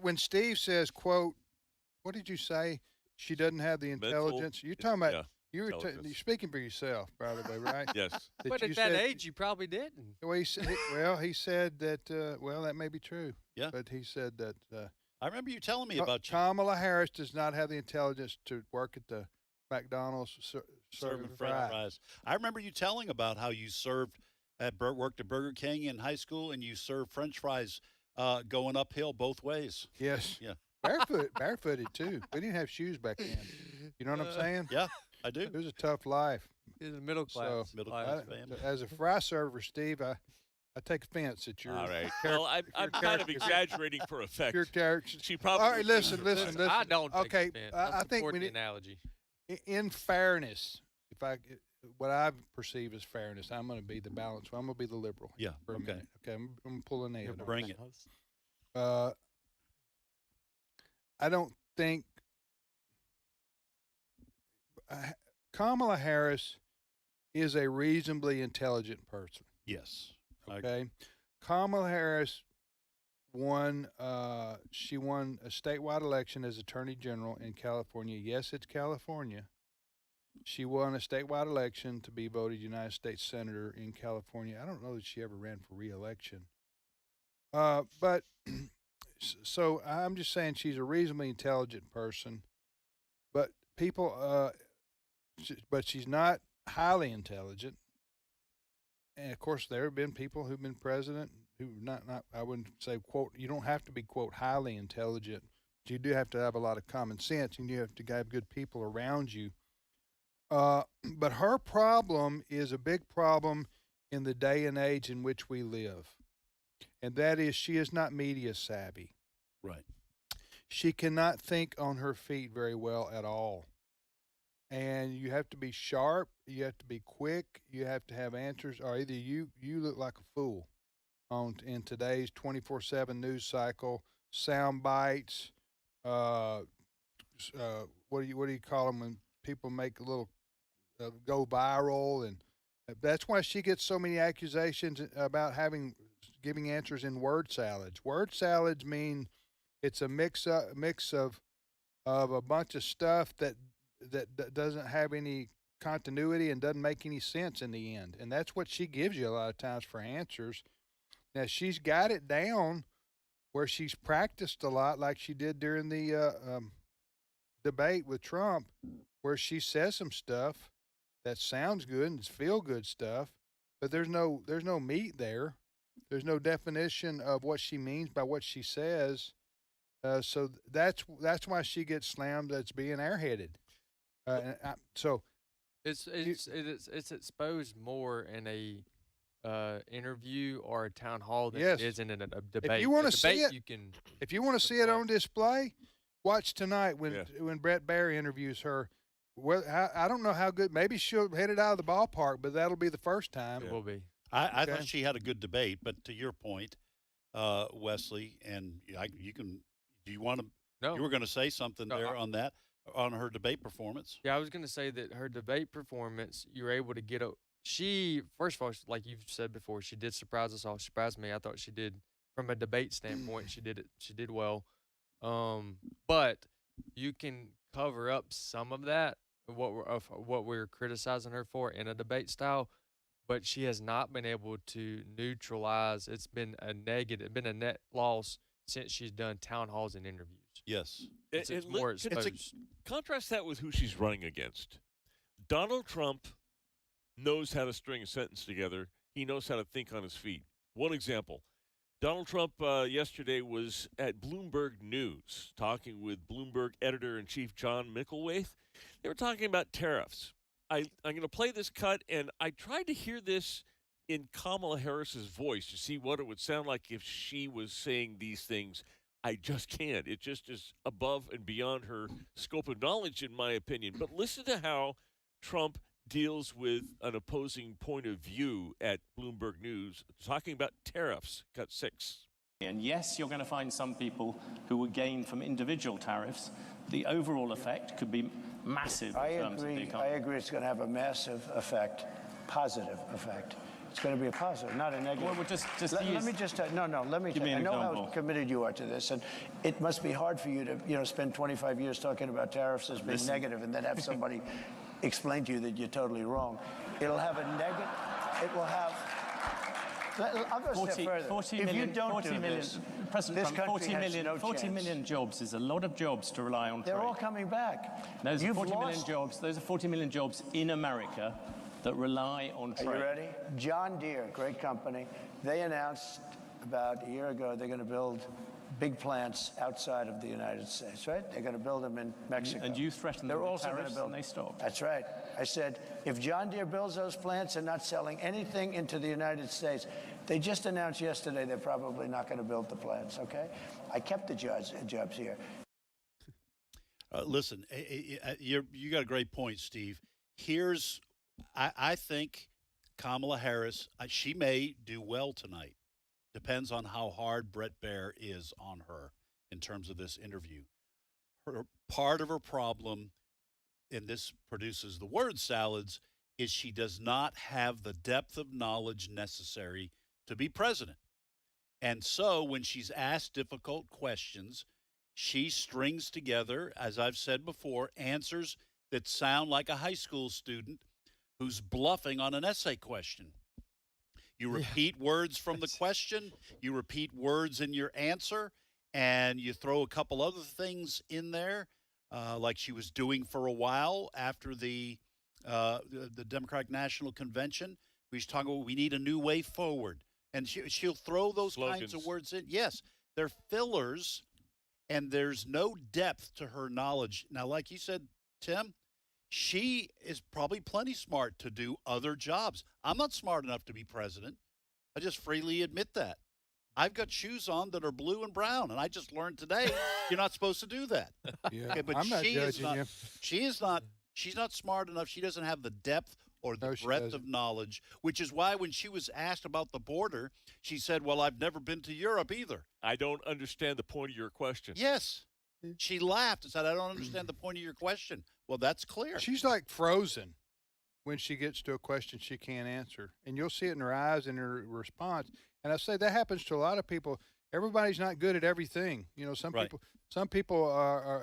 When Steve says, "quote," what did you say? She doesn't have the intelligence. You're talking about. You're speaking for yourself, by the way, right? Yes. But at that age, you probably didn't. Well, he said that. That may be true. Yeah. But he said that. I remember you telling me about Kamala Harris does not have the intelligence to work at the McDonald's serving fries. I remember you telling about how you worked at Burger King in high school, and you served French fries going uphill both ways. Yes. Yeah. Barefooted too. We didn't have shoes back then. You know what I'm saying? Yeah, I do. It was a tough life. It was a middle class. Middle class family. As a fry server, Steve, I take offense at your. All right. Well, I'm kind of exaggerating for effect. Your character. She probably. All right, listen. I don't. Okay, I think we the need. analogy. In fairness, what I perceive as fairness, I'm going to be the balanced. I'm going to be the liberal. Yeah. For a minute. Okay. I'm going to pull a nail. Bring it. I don't think Kamala Harris is a reasonably intelligent person. Yes. Okay. Kamala Harris won. She won a statewide election as Attorney General in California. Yes, it's California. She won a statewide election to be voted United States Senator in California. I don't know that she ever ran for re-election. But so I'm just saying she's a reasonably intelligent person, but but she's not highly intelligent. And of course, there have been people who've been president who not I wouldn't say, quote, you don't have to be, quote, highly intelligent, but you do have to have a lot of common sense, and you have to have good people around you. But her problem is a big problem in the day and age in which we live. And that is she is not media savvy. Right. She cannot think on her feet very well at all. And you have to be sharp, you have to be quick, you have to have answers, or either you look like a fool in today's 24/7 news cycle, sound bites, what do you call them when people make a little go viral, and that's why she gets so many accusations about giving answers in word salads. Word salads mean it's a mix of a bunch of stuff that doesn't have any continuity and doesn't make any sense in the end. And that's what she gives you a lot of times for answers. Now, she's got it down where she's practiced a lot, like she did during the debate with Trump, where she says some stuff that sounds good and it's feel-good stuff, but there's no meat there. There's no definition of what she means by what she says. So that's why she gets slammed as being airheaded. So it's exposed more in a interview or a town hall than it is in a debate. If you want to see it, if you want to see it on display, watch tonight when Brett Barry interviews her. Well, I don't know how good. Maybe she'll hit it out of the ballpark, but that'll be the first time. It will be. I thought she had a good debate, but to your point, Wesley, and you can. Do you want to? No. You were going to say something there on that, on her debate performance. Yeah, I was going to say that her debate performance, you're able to get she, first of all, like you've said before, she did surprise us all. She surprised me. I thought she did, from a debate standpoint, she did well. But you can cover up some of that, what we're criticizing her for in a debate style, but she has not been able to neutralize. It's been a net loss since she's done town halls and interviews. Yes. It's more exposed. Contrast that with who she's running against. Donald Trump knows how to string a sentence together. He knows how to think on his feet. One example. Donald Trump yesterday was at Bloomberg News talking with Bloomberg editor-in-chief John Micklethwait. They were talking about tariffs. I'm going to play this cut, and I tried to hear this in Kamala Harris's voice to see what it would sound like if she was saying these things. I just can't. It just is above and beyond her scope of knowledge, in my opinion. But listen to how Trump deals with an opposing point of view at Bloomberg News, talking about tariffs. Cut 6. And yes, you're going to find some people who will gain from individual tariffs. The overall effect could be massive in terms of the economy. I agree it's going to have a massive effect, positive effect. It's going to be a positive, not a negative. Well, just let me just let me give me an I know example. how committed you are to this, and it must be hard for you to spend 25 years talking about tariffs as being negative and then have somebody explain to you that you're totally wrong. It'll have a negative. It will have. I'll go a step further. 40 if million, you don't 40 do million, this, President this Trump, country 40 has million, no 40 chance. million jobs is a lot of jobs to rely on. They're all coming back. Those are You've 40 million lost. jobs. Those are 40 million jobs in America that rely on trade. Are you ready? John Deere, great company. They announced about a year ago they're going to build big plants outside of the United States, right? They're going to build them in Mexico. And you threatened They're them with also going tariffs to build. and they stopped. That's right. I said, if John Deere builds those plants and not selling anything into the United States, they just announced yesterday they're probably not going to build the plants, okay? I kept the jobs here. Listen, you got a great point, Steve. I think Kamala Harris, she may do well tonight. Depends on how hard Brett Baer is on her in terms of this interview. Part of her problem, and this produces the word salads, is she does not have the depth of knowledge necessary to be president. And so when she's asked difficult questions, she strings together, as I've said before, answers that sound like a high school student who's bluffing on an essay question. You repeat words from the question, you repeat words in your answer, and you throw a couple other things in there, like she was doing for a while after the Democratic National Convention. We was talking about we need a new way forward. And she'll throw those kinds of words in. Yes, they're fillers, and there's no depth to her knowledge. Now, like you said, Tim, she is probably plenty smart to do other jobs. I'm not smart enough to be president. I just freely admit that. I've got shoes on that are blue and brown, and I just learned today you're not supposed to do that. Yeah, okay, but I'm not judging you. She's not smart enough. She doesn't have the depth or the breadth of knowledge, which is why when she was asked about the border, she said, well, I've never been to Europe either. I don't understand the point of your question. Yes. She laughed and said, I don't understand the point of your question. Well, that's clear. She's like frozen when she gets to a question she can't answer. And you'll see it in her eyes and her response. And I say that happens to a lot of people. Everybody's not good at everything. Some people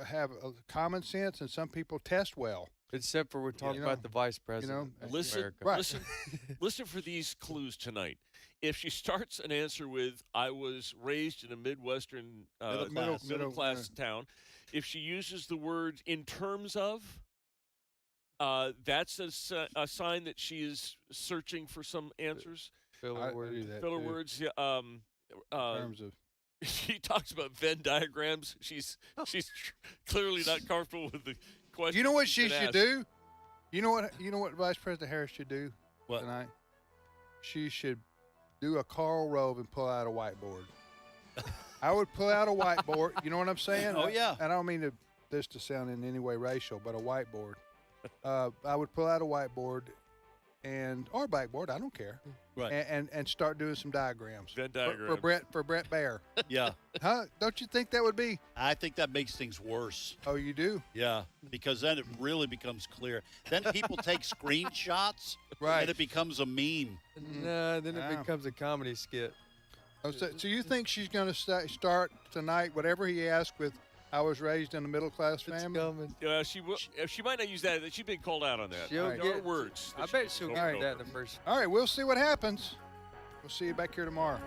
have common sense, and some people test well. Except for we're talking about the vice president. Listen for these clues tonight. If she starts an answer with, I was raised in a Midwestern middle class town, if she uses the word in terms of, that's a sign that she is searching for some answers. Filler words. Filler words. Yeah, in terms of. She talks about Venn diagrams. She's clearly not comfortable with the question. You know what she should do? You know what Vice President Harris should do tonight? She should do a Karl Rove and pull out a whiteboard. I would pull out a whiteboard. You know what I'm saying? Oh, yeah. And I don't mean this to sound in any way racial, but a whiteboard. I would pull out a whiteboard or blackboard, I don't care. Right. And start doing some diagrams. Venn diagrams. For Brett Baer. Yeah. Huh? Don't you think that would be? I think that makes things worse. Oh, you do? Yeah, because then it really becomes clear. Then people take screenshots, right? And it becomes a meme. No, then it becomes a comedy skit. Oh, so you think she's going to start tonight, whatever he asked, with, I was raised in a middle-class family? She might not use that. She's been called out on that. She'll There are words. I bet she'll get that in the first. All right, we'll see what happens. We'll see you back here tomorrow.